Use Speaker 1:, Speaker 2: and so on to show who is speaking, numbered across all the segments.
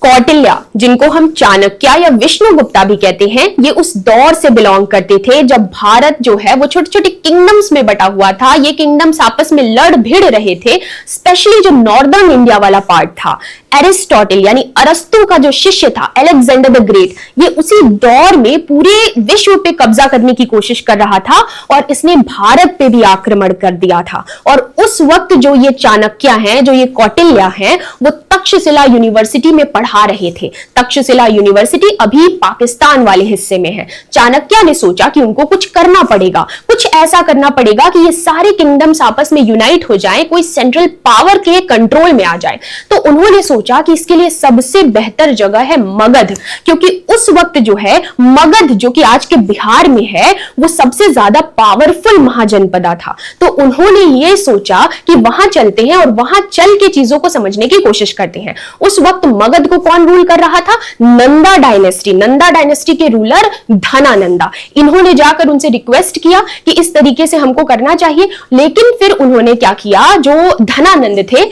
Speaker 1: कौटिल्य, जिनको हम चाणक्य या विष्णुगुप्ता भी कहते हैं, ये उस दौर से बिलोंग करते थे जब भारत जो है वो छोटे छोटे किंगडम्स में बटा हुआ था। ये किंगडम्स आपस में लड़ भिड़ रहे थे, स्पेशली जो नॉर्दर्न इंडिया वाला पार्ट था। एरिस्टोटल यानी अरस्तु का जो शिष्य था अलेक्जेंडर द ग्रेट, ये उसी दौर में पूरे विश्व पे कब्जा करने की कोशिश कर रहा था और इसने भारत पे भी आक्रमण कर दिया था। और उस वक्त जो ये चाणक्य हैं, जो ये कौटिल्य हैं, वो तक्षशिला यूनिवर्सिटी में पढ़ा रहे थे। तक्षशिला यूनिवर्सिटी अभी पाकिस्तान वाले हिस्से में है। चाणक्य ने सोचा कि उनको कुछ करना पड़ेगा, कुछ ऐसा करना पड़ेगा कि ये सारे किंगडम्स आपस में यूनाइट हो जाएं, कोई सेंट्रल पावर के कंट्रोल में आ जाए। तो उन्होंने सोचा कि इसके लिए सबसे बेहतर जगह है मगध, क्योंकि उस वक्त जो है मगध, जो कि आज के बिहार में है, वो सबसे ज्यादा पावरफुल महाजनपदा था। तो उन्होंने ये सोचा कि वहां चलते हैं और वहां चल के चीजों को समझने की कोशिश करते हैं। उस वक्त मगध को कौन रूल कर रहा था? नंदा डायनेस्टी। नंदा डायनेस्टी के रूलर धनानंदा। इन्होंने जाकर उनसे रिक्वेस्ट किया कि इस तरीके से हमको करना चाहिए, लेकिन फिर उन्होंने क्या किया, जो धनानंद थे,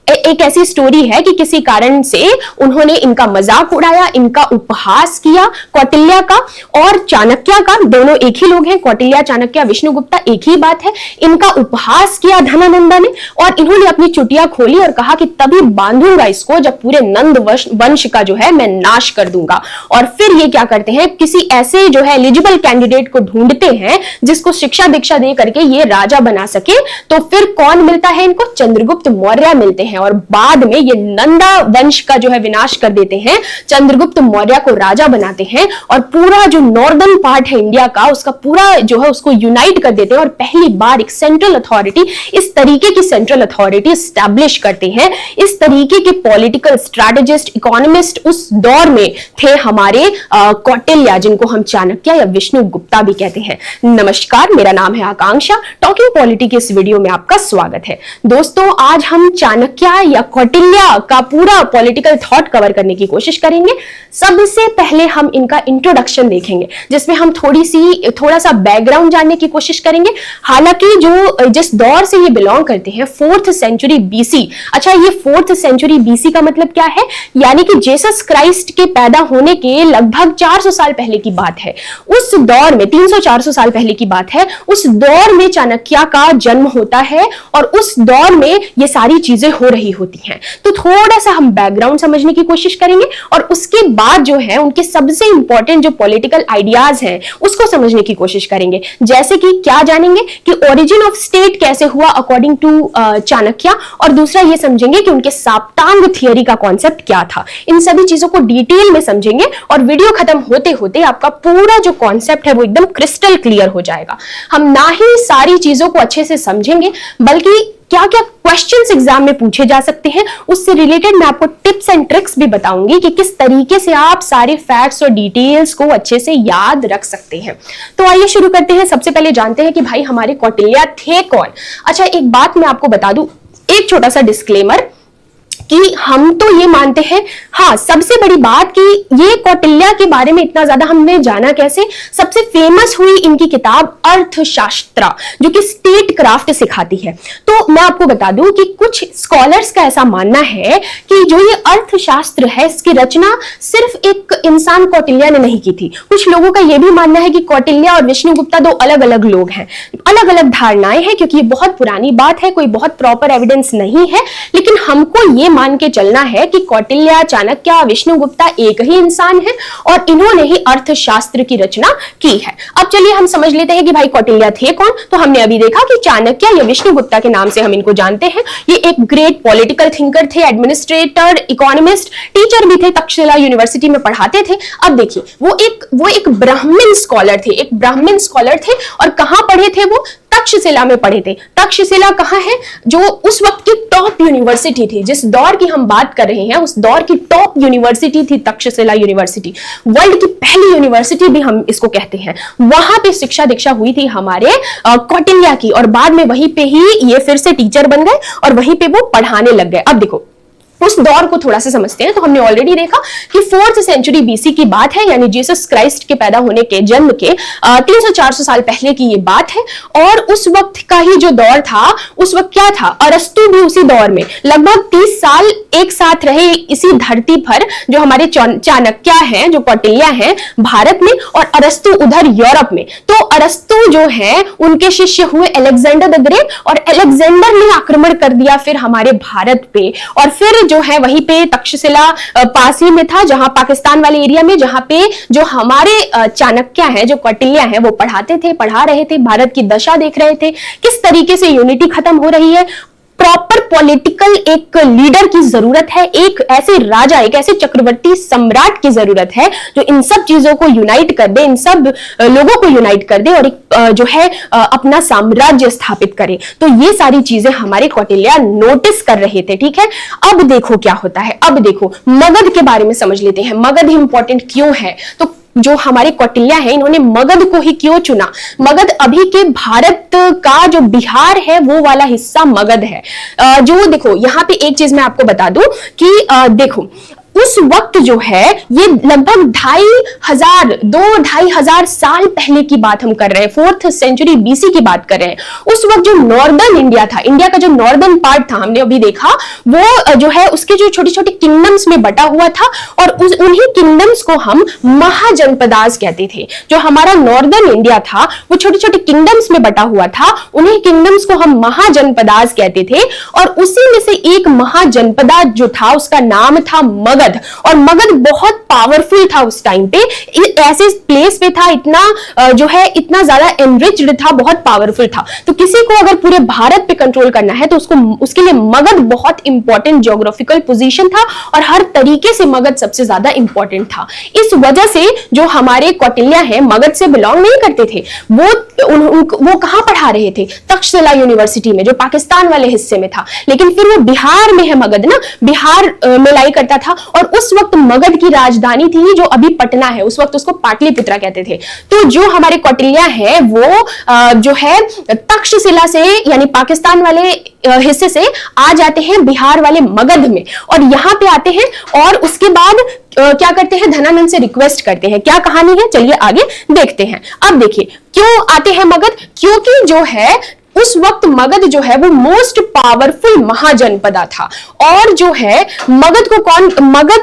Speaker 1: एक ऐसी स्टोरी है कि किसी कारण से उन्होंने इनका मजाक उड़ाया, इनका उपहास किया, कौटिल्य का और चाणक्य का। दोनों एक ही लोग हैं, कौटिल्य, चाणक्य, विष्णुगुप्ता एक ही बात है। इनका उपहास किया धनानंदा ने और इन्होंने अपनी चुटिया खोली और कहा कि तभी बांधूंगा इसको जब पूरे नंद वंश का जो है मैं नाश कर दूंगा। और फिर ये क्या करते हैं, किसी ऐसे जो है एलिजिबल कैंडिडेट को ढूंढते हैं जिसको शिक्षा दीक्षा दे करके ये राजा बना सके। तो फिर कौन मिलता है इनको? चंद्रगुप्त मौर्य मिलते हैं और बाद में ये नंदा वंश का जो है विनाश कर देते हैं, चंद्रगुप्त मौर्य को राजा बनाते हैं और पूरा जो नॉर्दर्न पार्ट है इंडिया का, उसका पूरा जो है उसको यूनाइट कर देते हैं और पहली बार एक सेंट्रल अथॉरिटी, इस तरीके की सेंट्रल अथॉरिटी स्टैब्लिश करते हैं। इस तरीके के पॉलिटिकल स्ट्रैटेजिस्ट, इकोनॉमिस्ट उस दौर में थे हमारे कौटिल्य, जिनको हम चाणक्य या विष्णुगुप्ता भी कहते हैं। नमस्कार, मेरा नाम है आकांक्षा। टॉकिंग पॉलिटी के इस वीडियो में आपका स्वागत है। दोस्तों, आज हम चाणक्य या कौटिल्य का पूरा पॉलिटिकल थॉट कवर करने की कोशिश करेंगे। सबसे पहले हम इनका इंट्रोडक्शन देखेंगे, जिसमें हम थोड़ा सा बैकग्राउंड जानने की कोशिश करेंगे। हालांकि जो जिस दौर से ये बिलोंग करते हैं, 4th सेंचुरी बीसी। अच्छा, ये 4th सेंचुरी बीसी का मतलब क्या है? यानी कि जीसस क्राइस्ट के पैदा होने के लगभग 400 साल पहले की बात है। उस दौर में 300-400 साल पहले की बात है। उस दौर में चाणक्य का जन्म होता है और उस दौर में ये सारी चीजें हो रही होती हैं। तो थोड़ा सा हम बैकग्राउंड समझने की कोशिश करेंगे और उसके बाद जो है उनके सबसे इंपॉर्टेंट जो पॉलिटिकल आइडियाज हैं उसको समझने की कोशिश करेंगे। जैसे कि क्या जानेंगे कि ओरिजिन ऑफ स्टेट कैसे हुआ अकॉर्डिंग टू चाणक्य, और दूसरा ये समझेंगे कि उनके साप्तांग थियरी का कॉन्सेप्ट क्या था। इन सभी चीजों को डिटेल में समझेंगे और वीडियो खत्म होते होते आपका पूरा जो कॉन्सेप्ट है वो एकदम क्रिस्टल क्लियर हो जाएगा। हम ना ही सारी चीजों को अच्छे से समझेंगे, बल्कि क्या क्या क्वेश्चंस एग्जाम में पूछे जा सकते हैं उससे रिलेटेड मैं आपको टिप्स एंड ट्रिक्स भी बताऊंगी कि किस तरीके से आप सारे फैक्ट्स और डिटेल्स को अच्छे से याद रख सकते हैं। तो आइए शुरू करते हैं। सबसे पहले जानते हैं कि भाई हमारे कौटिल्य थे कौन। अच्छा, एक बात मैं आपको बता दूं, एक छोटा सा डिस्क्लेमर कि हम तो ये मानते हैं, हाँ, सबसे बड़ी बात कि ये कौटिल्य के बारे में इतना ज्यादा हमने जाना कैसे? सबसे फेमस हुई इनकी किताब अर्थशास्त्र, जो कि स्टेट क्राफ्ट सिखाती है। तो मैं आपको बता दूं कि कुछ स्कॉलर्स का ऐसा मानना है कि जो ये अर्थशास्त्र है, इसकी रचना सिर्फ एक इंसान कौटिल्य ने नहीं की थी। कुछ लोगों का यह भी मानना है कि कौटिल्य और विष्णुगुप्ता दो अलग अलग लोग हैं। अलग अलग धारणाएं हैं, क्योंकि ये बहुत पुरानी बात है, कोई बहुत प्रॉपर एविडेंस नहीं है। लेकिन हमको ये मान के चलना है कि कौटिल्य, चाणक्य, विष्णुगुप्ता एक ही इंसान है और इन्होंने ही अर्थशास्त्र की रचना की है। अब चलिए हम समझ लेते हैं कि भाई कौटिल्य थे कौन। तो हमने अभी देखा कि चाणक्य या विष्णुगुप्ता के नाम से हम इनको जानते हैं। ये एक ग्रेट पॉलिटिकल थिंकर थे, एडमिनिस्ट्रेटर, इकोनॉमिस्ट, टीचर भी थे, तक्षशिला यूनिवर्सिटी में पढ़ाते थे। अब देखिए, वो एक ब्राह्मण स्कॉलर थे, एक ब्राह्मण स्कॉलर थे। और कहां पढ़े थे वो? तक्षशिला में पढ़े थे। तक्षशिला कहां है? जो उस वक्त की टॉप यूनिवर्सिटी थी। जिस दौर की हम बात कर रहे हैं उस दौर की टॉप यूनिवर्सिटी थी तक्षशिला यूनिवर्सिटी। वर्ल्ड की पहली यूनिवर्सिटी भी हम इसको कहते हैं। वहां पे शिक्षा दीक्षा हुई थी हमारे कौटिल्य की, और बाद में वहीं पे ही ये फिर से टीचर बन गए और वहीं पे वो पढ़ाने लग गए। अब देखो, उस दौर को थोड़ा सा समझते हैं। तो हमने ऑलरेडी देखा कि 4th सेंचुरी बीसी की बात है, यानी जीसस क्राइस्ट के पैदा होने के, जन्म के 300-400 साल पहले की ये बात है। और उस वक्त का ही जो दौर था, उस वक्त क्या था, अरस्तु भी उसी दौर में लगभग 30 साल एक साथ रहे इसी धरती पर, जो हमारे चाणक्य हैं, जो कौटिल्य हैं भारत में, और अरस्तु उधर यूरोप में। तो अरस्तु जो है उनके शिष्य हुए अलेक्जेंडर द ग्रेट, और अलेक्जेंडर ने आक्रमण कर दिया फिर हमारे भारत पे, और फिर जो है वहीं पे तक्षशिला पास ही में था, जहां पाकिस्तान वाले एरिया में, जहां पे जो हमारे चाणक्य हैं, जो कौटिल्य हैं, वो पढ़ा रहे थे, भारत की दशा देख रहे थे, किस तरीके से यूनिटी खत्म हो रही है। प्रॉपर पॉलिटिकल एक लीडर की जरूरत है, एक ऐसे राजा, एक ऐसे चक्रवर्ती सम्राट की जरूरत है जो इन सब चीजों को यूनाइट कर दे, इन सब लोगों को यूनाइट कर दे, और एक जो है अपना साम्राज्य स्थापित करे। तो ये सारी चीजें हमारे कौटिल्य नोटिस कर रहे थे। ठीक है, अब देखो क्या होता है। अब देखो मगध के बारे में समझ लेते हैं, मगध इंपॉर्टेंट क्यों है। तो जो हमारे कौटिल्य हैं, इन्होंने मगध को ही क्यों चुना। मगध अभी के भारत का जो बिहार है वो वाला हिस्सा मगध है। जो देखो यहाँ पे एक चीज मैं आपको बता दूं कि देखो उस वक्त जो है ये लगभग 2,500 साल पहले की बात हम कर रहे हैं, 4th सेंचुरी बीसी की बात कर रहे हैं। उस वक्त जो नॉर्दर्न इंडिया था, इंडिया का जो नॉर्दर्न पार्ट था, हमने अभी देखा, वो जो है उसके जो छोटे छोटे किंगडम्स में बटा हुआ था, और उन्हीं किंगडम्स को हम महाजनपदास कहते थे। जो हमारा नॉर्दर्न इंडिया था वो छोटे छोटे किंगडम्स में बटा हुआ था, उन्हीं किंगडम्स को हम महाजनपदास कहते थे। और उसी में से एक महाजनपदा जो था उसका नाम था मगध, और मगध बहुत पावरफुल था उस टाइम पे, ऐसे प्लेस पे था, इतना जो है इतना ज्यादा एनरिच्ड था, बहुत पावरफुल था। तो किसी को अगर पूरे भारत पे कंट्रोल करना है तो उसके लिए मगध बहुत इंपॉर्टेंट ज्योग्राफिकल पोजीशन था, और हर तरीके से मगध सबसे ज्यादा इंपॉर्टेंट था। इस वजह से जो हमारे कौटिल्य हैं मगध से बिलोंग नहीं करते थे। वो कहां पढ़ा रहे थे, तक्षशिला यूनिवर्सिटी में, जो पाकिस्तान वाले हिस्से में था। लेकिन फिर वो बिहार में है मगध ना, बिहार में लाई करता था। और उस वक्त मगध की राजधानी थी जो अभी पटना है, उस वक्त उसको पाटलिपुत्रा कहते थे। तो जो हमारे कौटिल्य है वो जो है तक्षशिला से, यानी पाकिस्तान वाले हिस्से से आ जाते हैं बिहार वाले मगध में, और यहां पे आते हैं, और उसके बाद क्या करते हैं, धनानंद से रिक्वेस्ट करते हैं। क्या कहानी है, चलिए आगे देखते हैं। अब देखिए क्यों आते हैं मगध, क्योंकि जो है उस वक्त मगध जो है वो मोस्ट पावरफुल महाजनपदा था। और जो है मगध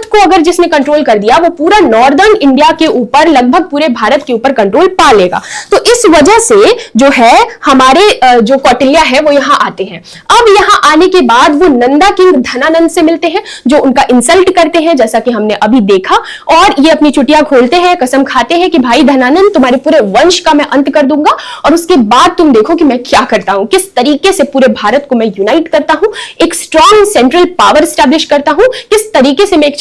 Speaker 1: को अगर जिसने कंट्रोल कर दिया वो पूरा नॉर्दर्न इंडिया के ऊपर, लगभग पूरे भारत के ऊपर कंट्रोल पा लेगा। तो इस वजह से जो है हमारे जो कौटिल्य है वो यहाँ आते हैं। अब यहाँ आने के बाद वो नंदा किंग धनानंद से मिलते हैं, जो उनका इंसल्ट करते हैं, जैसा कि हमने अभी देखा। और ये अपनी चुटिया खोलते हैं, कसम खाते हैं कि भाई धनानंद तुम्हारे पूरे वंश का मैं अंत कर दूंगा, और उसके बाद तुम देखो कि मैं क्या करता हूं, किस तरीके से पूरे भारत को मैं यूनाइट करता हूं, एक स्ट्रॉन्ग सेंट्रल पावर स्टैब्लिश करता हूं, किस तरीके से मैं एक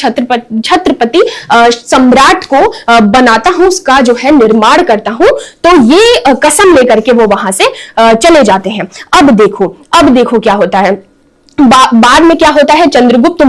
Speaker 1: छत्रपति सम्राट को बनाता हूं, उसका जो है निर्माण करता हूं। तो ये कसम लेकर के वो वहां से चले जाते हैं। अब देखो क्या होता है। बाद में क्या होता है, चंद्रगुप्त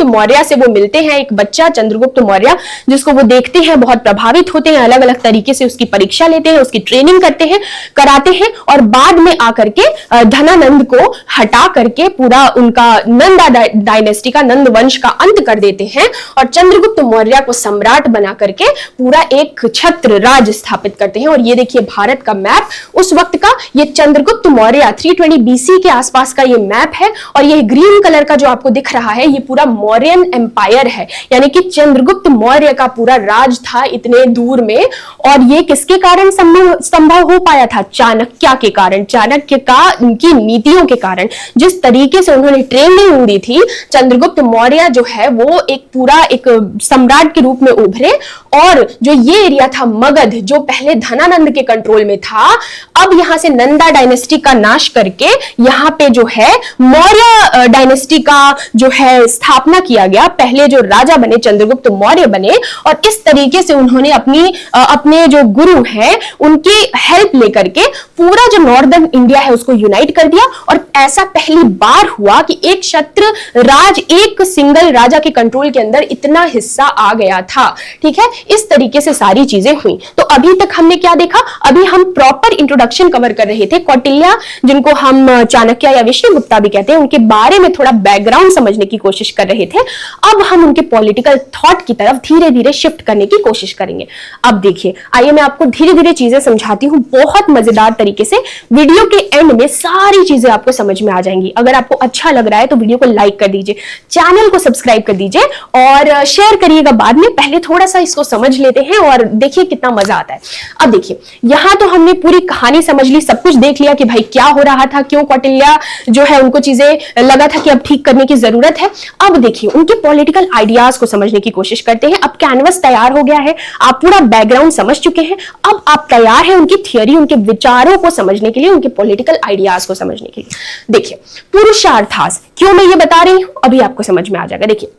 Speaker 1: मौर्य से वो मिलते हैं, एक बच्चा चंद्रगुप्त मौर्य, जिसको वो देखते हैं, बहुत प्रभावित होते हैं, अलग अलग तरीके से उसकी परीक्षा लेते हैं, उसकी ट्रेनिंग कराते हैं, और बाद में आकर के धनानंद को हटा करके पूरा उनका नंदा डायनेस्टी का, नंद वंश का अंत कर देते हैं, और चंद्रगुप्त मौर्य को सम्राट बना करके पूरा एक छत्र राज स्थापित करते हैं। और ये देखिए भारत का मैप उस वक्त का, ये चंद्रगुप्त मौर्य 320 बीसी के आसपास का ये मैप है। और ये ग्रीन कलर का जो आपको दिख रहा है ये पूरा मौर्यन एम्पायर है, यानी कि चंद्रगुप्त मौर्य का पूरा राज था इतने दूर में। और ये किसके कारण संभव हो पाया था, चाणक्य के कारण, चाणक्य का उनकी नीतियों के कारण, जिस तरीके से उन्होंने ट्रेनिंग दी थी। चंद्रगुप्त मौर्य जो है वो एक पूरा एक सम्राट के रूप में उभरे, और जो ये एरिया था मगध, जो पहले धनानंद के कंट्रोल में था, अब यहां से नंदा डायनेस्टी का नाश करके यहाँ पे जो है मौर्य डायनेस्टी का जो है स्थापना किया गया। पहले जो राजा बने चंद्रगुप्त मौर्य बने, और इस तरीके से उन्होंने अपने जो गुरु हैं उनकी हेल्प लेकर के पूरा जो नॉर्दर्न इंडिया है उसको यूनाइट कर दिया। और ऐसा पहली बार हुआ कि एक छत्र राज, एक सिंगल राजा के कंट्रोल के अंदर इतना हिस्सा आ गया था। ठीक है, इस तरीके से सारी चीजें हुई। तो अभी तक हमने क्या देखा, अभी हम प्रॉपर इंट्रोडक्शन कवर कर रहे थे कौटिल्य, जिनको हम चाणक्य या विष्णुगुप्ता भी कहते हैं, उनके बारे में थोड़ा बैकग्राउंड समझने की कोशिश कर रहे थे। अब हम उनके पॉलिटिकल थॉट की तरफ धीरे धीरे शिफ्ट करने की कोशिश करेंगे। अब देखिए, आइए मैं आपको धीरे धीरे चीजें समझाती हूँ बहुत मजेदार तरीके से। वीडियो के एंड में सारी चीजें आपको समझ में आ जाएंगी। अगर आपको अच्छा लग रहा है तो वीडियो को लाइक कर दीजिए, चैनल को सब्सक्राइब कर दीजिए और शेयर करिएगा बाद में। पहले थोड़ा सा इसको समझ लेते हैं और देखिए कितना मजा आता है। अब देखिए, यहां तो हमने पूरी कहानी समझ ली, सब कुछ देख लिया कि भाई क्या हो रहा था, क्यों कौटिल्य जो है उनको चीजें लगा था कि अब ठीक करने की जरूरत है। अब देखिए, उनके पॉलिटिकल आइडियाज को समझने की कोशिश करते हैं। अब कैनवस तैयार हो गया है, आप पूरा बैकग्राउंड समझ चुके हैं। अब आप तैयार हैं उनकी थियरी, उनके विचारों को समझने के लिए, उनके पॉलिटिकल आइडियाज को समझने के लिए। देखिए, पुरुषार्थास क्यों मैं ये बता रही हूं, अभी आपको समझ में आ जाएगा। देखिए,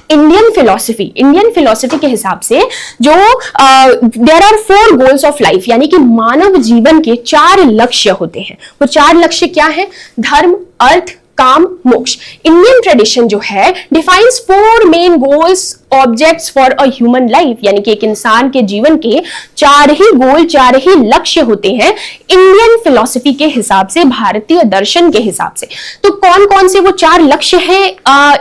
Speaker 1: इंडियन फिलॉसफी के हिसाब से जो there are 4 goals of life, यानी कि मानव जीवन के 4 लक्ष्य होते हैं। वो 4 लक्ष्य क्या है? धर्म, अर्थ, काम, मोक्ष। इंडियन ट्रेडिशन जो है defines 4 main goals objects for a human life, यानी कि एक इंसान के जीवन के 4 ही गोल, 4 ही लक्ष्य होते हैं इंडियन फिलॉसफी के हिसाब से, भारतीय दर्शन के हिसाब से। तो कौन कौन से वो 4 लक्ष्य हैं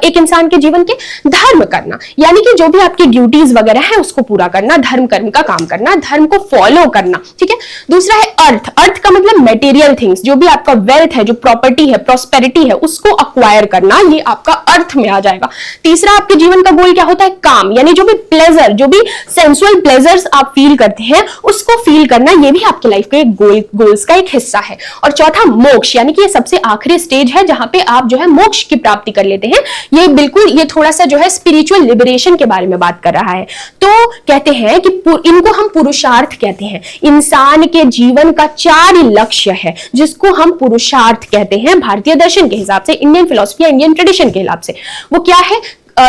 Speaker 1: एक इंसान के जीवन के? धर्म करना, यानी कि जो भी आपकी ड्यूटीज वगैरह है उसको पूरा करना, धर्म कर्म का काम करना, धर्म को फॉलो करना, ठीक है। दूसरा है अर्थ। अर्थ का मतलब मेटेरियल थिंग्स, जो भी आपका वेल्थ है, जो प्रॉपर्टी है, प्रॉस्पेरिटी है, उसको अक्वायर करना, ये आपका अर्थ में आ जाएगा। तीसरा आपके जीवन का गोल क्या होता है? काम, यानी जो भी प्लेजर, जो भी सेंसुअल प्लेजर्स आप फील करते हैं उसको फील करना, ये भी आपकी लाइफ के गोल्स का एक हिस्सा है। और चौथा मोक्ष, यानी कि ये सबसे आखिरी स्टेज है जहां पे आप जो है मोक्ष की प्राप्ति कर लेते हैं। ये बिल्कुल, ये थोड़ा सा जो है स्पिरिचुअल लिबरेशन के बारे में बात कर रहा है। तो कहते हैं कि इनको हम पुरुषार्थ कहते हैं। इंसान के जीवन का 4 लक्ष्य है जिसको हम पुरुषार्थ कहते हैं भारतीय दर्शन के हिसाब से, इंडियन फिलॉसफी या इंडियन ट्रेडिशन के हिसाब से। वो क्या है?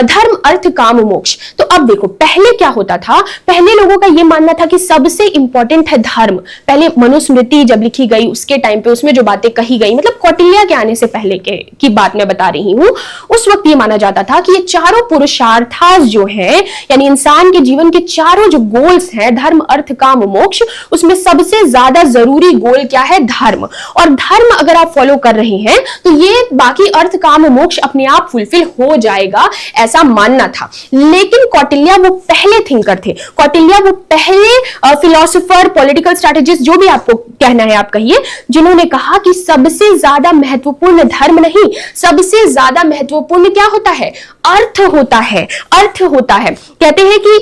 Speaker 1: धर्म, अर्थ, काम, मोक्ष। तो अब देखो, पहले क्या होता था? पहले लोगों का यह मानना था कि सबसे इंपॉर्टेंट है धर्म। पहले मनुस्मृति जब लिखी गई उसके टाइम पे उसमें जो बातें कही गई, मतलब कौटिल्य के आने से पहले की बात मैं बता रही हूं, उस वक्त ये माना जाता था कि ये चारों पुरुषार्थास जो है, यानी इंसान के जीवन के चारों जो गोल्स हैं, धर्म, अर्थ, काम, मोक्ष, उसमें सबसे ज्यादा जरूरी गोल क्या है? धर्म। और धर्म अगर आप फॉलो कर रहे हैं तो ये बाकी अर्थ, काम, मोक्ष अपने आप फुलफिल हो जाएगा, ऐसा मानना था। लेकिन कौटिल्य वो पहले थिंकर थे, कौटिल्य वो पहले फिलोसोफर, पॉलिटिकल स्ट्रैटेजिस्ट, जो भी आपको कहना है आप कहिए, जिन्होंने कहा कि सबसे ज्यादा महत्वपूर्ण धर्म नहीं, सबसे ज्यादा महत्वपूर्ण क्या होता है? अर्थ होता है। अर्थ होता है। कहते हैं कि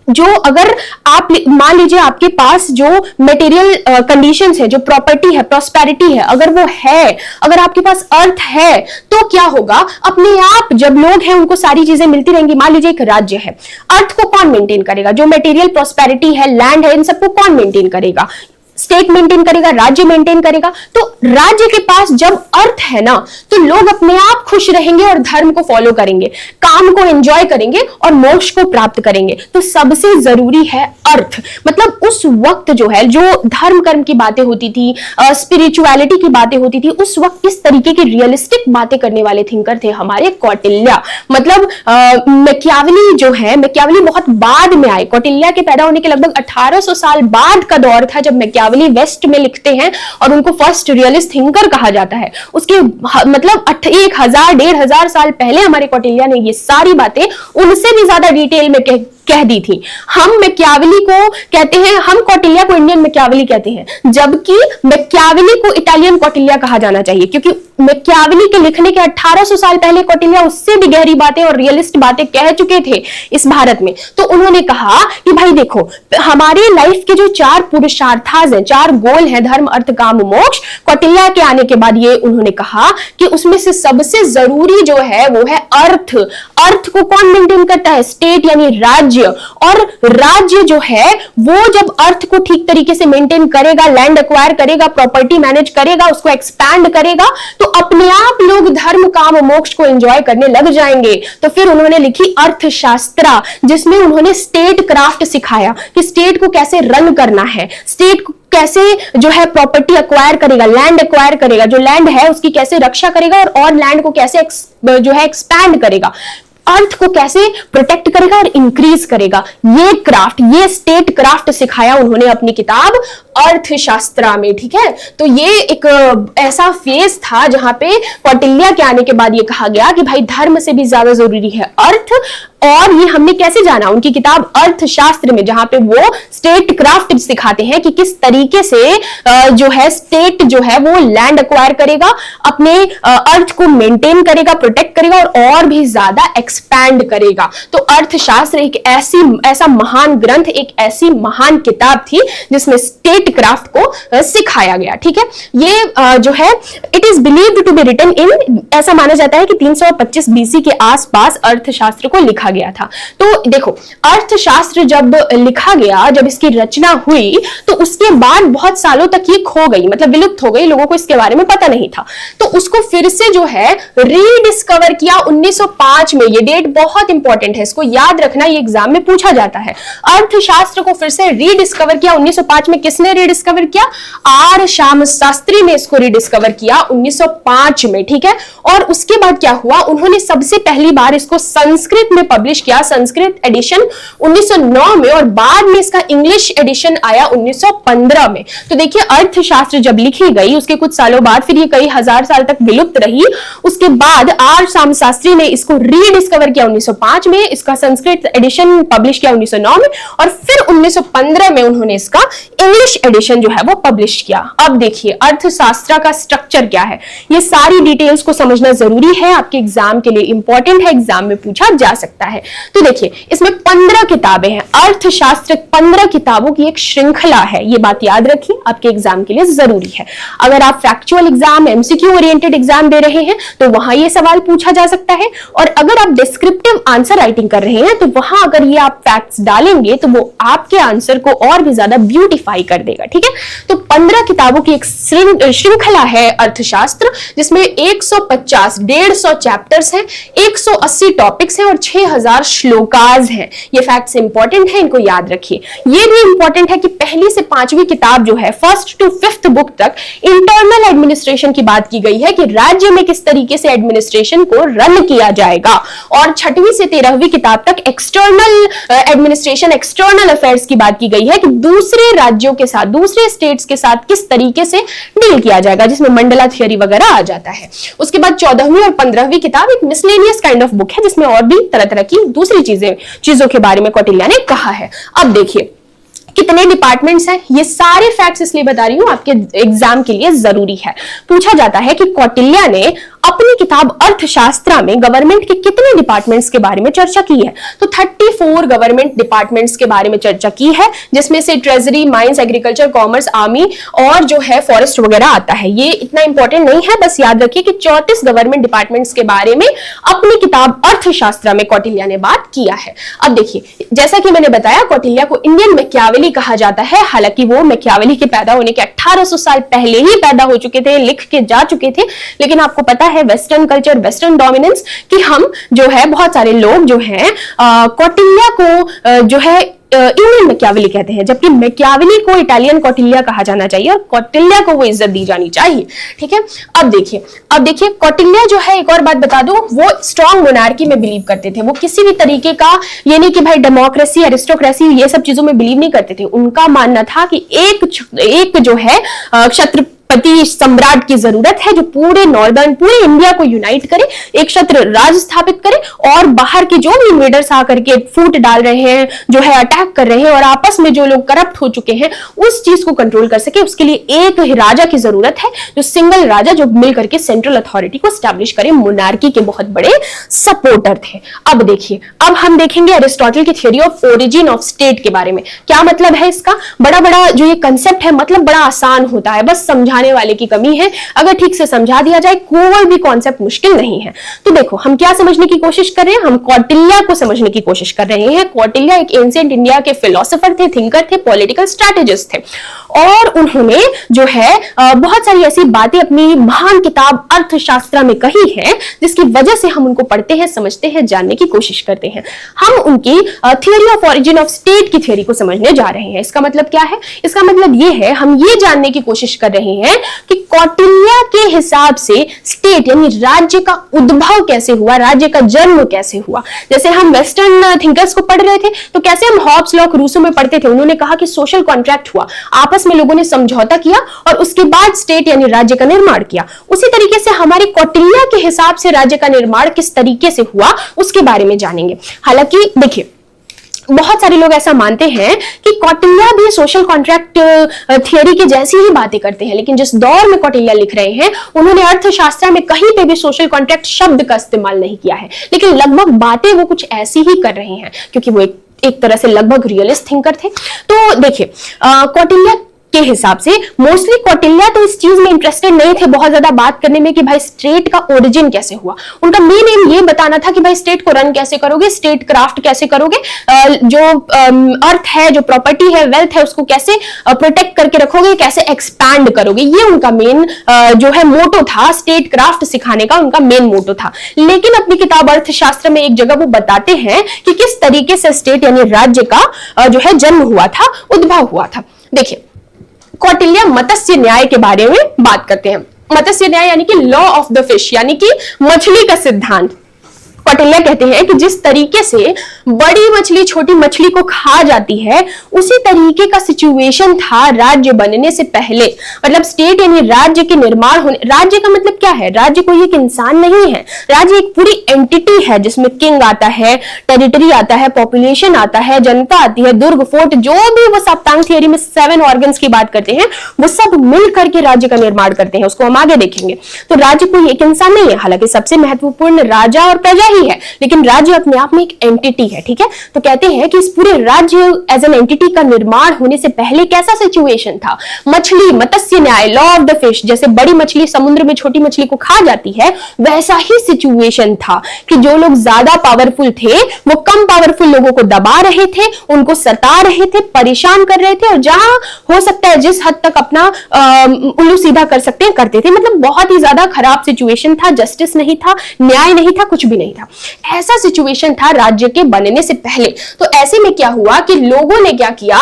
Speaker 1: जो अगर आप मान लीजिए आपके पास जो मटेरियल कंडीशंस है, जो प्रॉपर्टी है, प्रॉस्पेरिटी है, अगर वो है, अगर आपके पास अर्थ है, तो क्या होगा? अपने आप जब लोग हैं उनको सारी चीजें मिलती रहेंगी। मान लीजिए एक राज्य है, अर्थ को कौन मेंटेन करेगा? जो मटेरियल प्रॉस्पेरिटी है, लैंड है, इन सबको कौन मेंटेन करेगा? स्टेट मेंटेन करेगा, राज्य मेंटेन करेगा। तो राज्य के पास जब अर्थ है ना, तो लोग अपने आप खुश रहेंगे और धर्म को फॉलो करेंगे, काम को एंजॉय करेंगे और मोक्ष को प्राप्त करेंगे। तो सबसे जरूरी है अर्थ। मतलब उस वक्त जो है, जो धर्म कर्म की बातें होती थी, स्पिरिचुअलिटी की बातें होती थी, उस वक्त इस तरीके की रियलिस्टिक बातें करने वाले थिंकर थे हमारे कौटिल्य। मतलब मैकियावेली जो है, मैकियावेली बहुत बाद में आए। कौटिल्य के पैदा होने के लगभग 1800 साल बाद का दौर था जब मैकियावेली वेस्ट में लिखते हैं और उनको फर्स्ट रियलिस्ट थिंकर कहा जाता है। उसके मतलब 1000-1500 साल पहले हमारे कौटिल्य ने ये सारी बातें उनसे भी ज्यादा डिटेल में कह दी थी। हम मैकियावेली को कहते हैं, हम कौटिल्य को इंडियन मैकियावेली कहते हैं, जबकि मैकियावेली को इटालियन कौटिल्य कहा जाना चाहिए, क्योंकि मैकियावेली के लिखने के 1800 साल पहले कौटिल्य उससे भी गहरी बातें और रियलिस्ट बातें कह चुके थे इस भारत में। तो उन्होंने कहा कि भाई देखो, हमारे लाइफ के जो 4 पुरुषार्थास हैं, 4 गोल हैं, धर्म, अर्थ, काम, मोक्ष, कौटिल्य के आने के बाद ये उन्होंने कहा कि उसमें से सबसे जरूरी जो है वो है अर्थ। अर्थ को कौन मेंटेन करता है? स्टेट, यानी राज्य। और राज्य जो है वो जब अर्थ को ठीक तरीके से मेंटेन करेगा, लैंड एक्वायर करेगा, प्रॉपर्टी मैनेज करेगा, उसको एक्सपैंड करेगा, तो अपने आप लोग धर्म, काम, मोक्ष को एंजॉय करने लग जाएंगे। तो फिर उन्होंने लिखी अर्थशास्त्रा, जिसमें उन्होंने स्टेट क्राफ्ट सिखाया कि स्टेट को कैसे रन करना है, स्टेट कैसे जो है प्रॉपर्टी एक्वायर करेगा, लैंड एक्वायर करेगा, जो लैंड है उसकी कैसे रक्षा करेगा और लैंड को कैसे जो है एक्सपैंड करेगा। अर्थ को कैसे प्रोटेक्ट करेगा और इंक्रीज करेगा। ये क्राफ्ट, ये स्टेट क्राफ्ट सिखाया उन्होंने अपनी किताब अर्थशास्त्र में। ठीक है, तो ये एक ऐसा फेज था जहां पे कौटिल्य के आने के बाद ये कहा गया कि भाई धर्म से भी ज्यादा जरूरी है अर्थ। और ये हमने कैसे जाना, उनकी किताब अर्थशास्त्र में, जहां पे वो स्टेट क्राफ्ट सिखाते हैं कि किस तरीके से जो है स्टेट जो है वो लैंड एक्वायर करेगा, अपने अर्थ को मेंटेन करेगा, प्रोटेक्ट करेगा और भी ज्यादा एक्सपैंड करेगा। तो अर्थशास्त्र एक ऐसा महान ग्रंथ, एक ऐसी महान किताब थी जिसमें स्टेट क्राफ्ट को सिखाया गया। ठीक है, ये जो है it is believed to be written in, ऐसा माना जाता है कि 325 बीसी के आसपास अर्थशास्त्र को लिखा गया था। तो देखो, अर्थशास्त्र जब लिखा गया, जब इसकी रचना हुई, तो उसके बाद बहुत सालों तक ये खो गई, मतलब विलुप्त हो गई, लोगों को इसके बारे में पता नहीं था। तो उसको फिर से जो है रीडिस्कवर किया 1905 में। ये डेट बहुत इंपॉर्टेंट है, इसको याद रखना, ये एग्जाम में पूछा जाता है। अर्थशास्त्र को फिर से रीडिस्कवर किया 1905 में। किसने रीडिस्कवर किया? आर श्याम शास्त्री ने इसको रीडिस्कवर किया 1905 में। ठीक है, और उसके बाद क्या हुआ, उन्होंने सबसे पहली बार इसको संस्कृत में पब्लिश किया, संस्कृत एडिशन 1909 में, और बाद में इसका इंग्लिश एडिशन आया 1915 में। तो देखिए, अर्थशास्त्र जब लिखी गई उसके कुछ सालों बाद, फिर ये कई हजार साल तक विलुप्त रही। उसके बाद आर श्याम शास्त्री ने इसको रीडिस्कवर किया 1905 में, इसका संस्कृत एडिशन पब्लिश किया 1909 में, और फिर 1915 में उन्होंने इसका इंग्लिश एडिशन जो है वो पब्लिश किया। अब देखिए अर्थशास्त्र का स्ट्रक्चर क्या है, ये सारी डिटेल्स को समझना जरूरी है, आपके एग्जाम के लिए इंपॉर्टेंट है, एग्जाम में पूछा जा सकता है। तो देखिए, इसमें 15 किताबें हैं। अर्थशास्त्र 15 किताबों की एक श्रृंखला है, ये बात याद रखिए, आपके एग्जाम के लिए जरूरी है। अगर आप factual exam, MCQ oriented exam दे रहे हैं तो वहां ये सवाल पूछा जा सकता है, और अगर आप डिस्क्रिप्टिव आंसर राइटिंग कर रहे हैं तो वहां अगर ये आप फैक्ट्स डालेंगे तो वो आपके आंसर को और भी ज्यादा ब्यूटिफाई कर देगा। ठीक है, तो 15 किताबों की एक श्रृंखला है अर्थशास्त्र, जिसमें 150 चैप्टर्स हैं, 180 टॉपिक्स हैं और 6000 श्लोकाज हैं। ये फैक्ट्स इंपॉर्टेंट है, इनको याद रखिए। ये भी इंपॉर्टेंट है कि पहली से 5वीं किताब जो है, 1st to 5th बुक तक इंटरनल एडमिनिस्ट्रेशन की बात की गई है कि राज्य में किस तरीके से एडमिनिस्ट्रेशन को रन किया जाएगा, और 6वीं से 13वीं किताब तक एक्सटर्नल एडमिनिस्ट्रेशन, एक्सटर्नल अफेयर्स की बात की गई है कि दूसरे राज्यों के साथ, दूसरे स्टेट्स के साथ किस तरीके से डील किया जाएगा, जिसमें मंडला थियरी वगैरह आ जाता है। उसके बाद 14वीं और 15वीं किताब एक मिसलेनियस काइंड ऑफ बुक है, जिसमें और भी तरह तरह की दूसरी चीजों के बारे में कौटिल्य ने कहा है। अब देखिए कितने डिपार्टमेंट्स हैं, ये सारे फैक्ट्स इसलिए बता रही हूं, आपके एग्जाम के लिए जरूरी है। पूछा जाता है कि कौटिल्य ने अपनी किताब अर्थशास्त्र में गवर्नमेंट के कितने डिपार्टमेंट्स के बारे में चर्चा की है। तो 34 गवर्नमेंट डिपार्टमेंट्स के बारे में चर्चा की है, जिसमें से treasury, mines, agriculture, commerce, army और जो है फॉरेस्ट वगैरह आता है। ये इतना इंपॉर्टेंट नहीं है, बस याद रखिए कि 34 गवर्नमेंट डिपार्टमेंट्स के बारे में अपनी किताब अर्थशास्त्र में कौटिल्य ने बात किया है। अब देखिए, जैसा कि मैंने बताया, कौटिल्य को इंडियन मैकियावेली कहा जाता है। हालांकि वो मैकियावेली के पैदा होने के 1800 साल पहले ही पैदा हो चुके थे, लिख के जा चुके थे, लेकिन आपको पता है वेस्टर्न कल्चर, वेस्टर्न डोमिनेंस, कि हम जो है बहुत सारे लोग जो हैं कौटिल्य को जो है इंडियन मैकियावेली कहते हैं, जबकि मैकियावेली को इटालियन कौटिल्य कहा जाना चाहिए और कौटिल्य को वो इज्जत दी जानी चाहिए। ठीक है, अब देखिए कौटिल्य जो है, एक और बात बता दूं, वो स्ट्रॉन्ग मोनार्की में बिलीव करते थे। वो किसी भी तरीके का ये नहीं कि भाई डेमोक्रेसी, एरिस्टोक्रेसी, ये सब चीजों में बिलीव नहीं करते थे। उनका मानना था कि एक जो है क्षत्रपति सम्राट की जरूरत है, जो पूरे नॉर्दर्न, पूरे इंडिया को यूनाइट करे, एक क्षत्र राज स्थापित करे, और बाहर के जो भी इन्वेडर्स आकर के फूट डाल रहे हैं, जो है अटैक कर रहे हैं, और आपस में जो लोग करप्ट हो चुके हैं, उस चीज को कंट्रोल कर सके। उसके लिए एक राजा की जरूरत है, जो सिंगल राजा, जो मिलकर के सेंट्रल अथॉरिटी को स्टैब्लिश करे। मोनार्की के बहुत बड़े सपोर्टर थे। अब देखिए, अब हम देखेंगे अरिस्टोटल की theory of origin of state के बारे में। क्या मतलब है इसका? बड़ा जो ये कंसेप्ट है, मतलब बड़ा आसान होता है, बस समझाने वाले की कमी है। अगर ठीक से समझा दिया जाए, कोई भी कॉन्सेप्ट मुश्किल नहीं है। तो देखो, हम क्या समझने की कोशिश कर रहे हैं? हम कौटिल्य को समझने की कोशिश कर रहे हैं। कौटिल्य एक एंशिएंट इंडिया के फिलोसोफर थे, थिंकर थे, पॉलिटिकल स्ट्रैटेजिस्ट थे, और उन्होंने जो है बहुत सारी ऐसी बातें अपनी महान किताब अर्थशास्त्र में कही है, जिसकी वजह से हम उनको पढ़ते हैं, समझते हैं, जानने की कोशिश करते हैं। हम उनकी theory of origin of state की थ्योरी को समझने जा रहे हैं। इसका मतलब क्या है? इसका मतलब ये है, हम ये जानने की कोशिश कर रहे हैं हैं कि कौटिल्य के हिसाब से स्टेट यानी राज्य का उद्भव कैसे हुआ, राज्य का जन्म कैसे हुआ। जैसे हम वेस्टर्न थिंकर्स को पढ़ रहे थे तो कैसे हम हॉब्स लॉक रूसो में पढ़ते थे, उन्होंने कहा कि सोशल कॉन्ट्रैक्ट हुआ, आपस में लोगों ने समझौता किया और उसके बाद स्टेट यानी राज्य का निर्माण किया। उसी तरीके से हमारे कौटिल्य के हिसाब से राज्य का निर्माण किस तरीके से हुआ उसके बारे में जानेंगे। हालांकि देखिए, बहुत सारे लोग ऐसा मानते हैं कि कौटिल्य भी सोशल कॉन्ट्रैक्ट थियरी की जैसी ही बातें करते हैं, लेकिन जिस दौर में कौटिल्य लिख रहे हैं उन्होंने अर्थशास्त्र में कहीं पे भी सोशल कॉन्ट्रैक्ट शब्द का इस्तेमाल नहीं किया है, लेकिन लगभग बातें वो कुछ ऐसी ही कर रहे हैं क्योंकि वो एक तरह से लगभग रियलिस्ट थिंकर थे। तो देखिए, कौटिल्य के हिसाब से मोस्टली कौटिल्य तो इस चीज में इंटरेस्टेड नहीं थे बहुत ज्यादा बात करने में कि भाई स्टेट का ओरिजिन कैसे हुआ। उनका मेन एम ये बताना था कि भाई स्टेट को रन कैसे करोगे, स्टेट क्राफ्ट कैसे करोगे, जो अर्थ है, जो प्रॉपर्टी है, वेल्थ है, उसको कैसे प्रोटेक्ट करके रखोगे, कैसे एक्सपैंड करोगे। ये उनका मेन जो है मोटो था, स्टेट क्राफ्ट सिखाने का उनका मेन मोटो था। लेकिन अपनी किताब अर्थशास्त्र में एक जगह वो बताते हैं कि किस तरीके से स्टेट यानी राज्य का जो है जन्म हुआ था, उद्भव हुआ था। देखिए, कौटिल्य मत्स्य न्याय के बारे में बात करते हैं। मत्स्य न्याय यानी कि लॉ ऑफ द फिश, यानी कि मछली का सिद्धांत। कौटिल्य कहते हैं कि जिस तरीके से बड़ी मछली छोटी मछली को खा जाती है, उसी तरीके का सिचुएशन था राज्य बनने से पहले। मतलब स्टेट यानी राज्य के निर्माण होने, राज्य का मतलब क्या है, राज्य कोई एक इंसान नहीं है, राज्य एक पूरी एंटिटी है जिसमें किंग आता है, टेरिटरी आता है, पॉपुलेशन आता है, जनता आती है, दुर्ग, फोर्ट, जो भी वो सप्तांग थियरी में 7 ऑर्गन्स की बात करते हैं, वो सब मिल करके राज्य का निर्माण करते हैं। उसको हम आगे देखेंगे। तो राज्य कोई एक इंसान नहीं है, हालांकि सबसे महत्वपूर्ण राजा और प्रजा ही है, लेकिन राज्य अपने आप में एक एंटिटी है। ठीक है, तो कहते हैं कि इस पूरे राज्य एज एन एंटिटी का निर्माण होने से पहले कैसा सिचुएशन था। मछली, मत्स्य न्याय, लॉ ऑफ द फिश, जैसे बड़ी मछली समुद्र में छोटी मछली को खा जाती है, वैसा ही सिचुएशन था कि जो लोग ज्यादा पावरफुल थे वो कम पावरफुल लोगों को दबा रहे थे, उनको सता रहे थे, परेशान कर रहे थे, और जहां हो सकता है जिस हद तक अपना उल्लू सीधा कर सकते हैं करते थे। मतलब बहुत ही ज्यादा खराब सिचुएशन था, जस्टिस नहीं था, न्याय नहीं था, कुछ भी नहीं था। ऐसा सिचुएशन था राज्य के बनने से पहले। तो ऐसे में क्या हुआ कि लोगों ने क्या किया,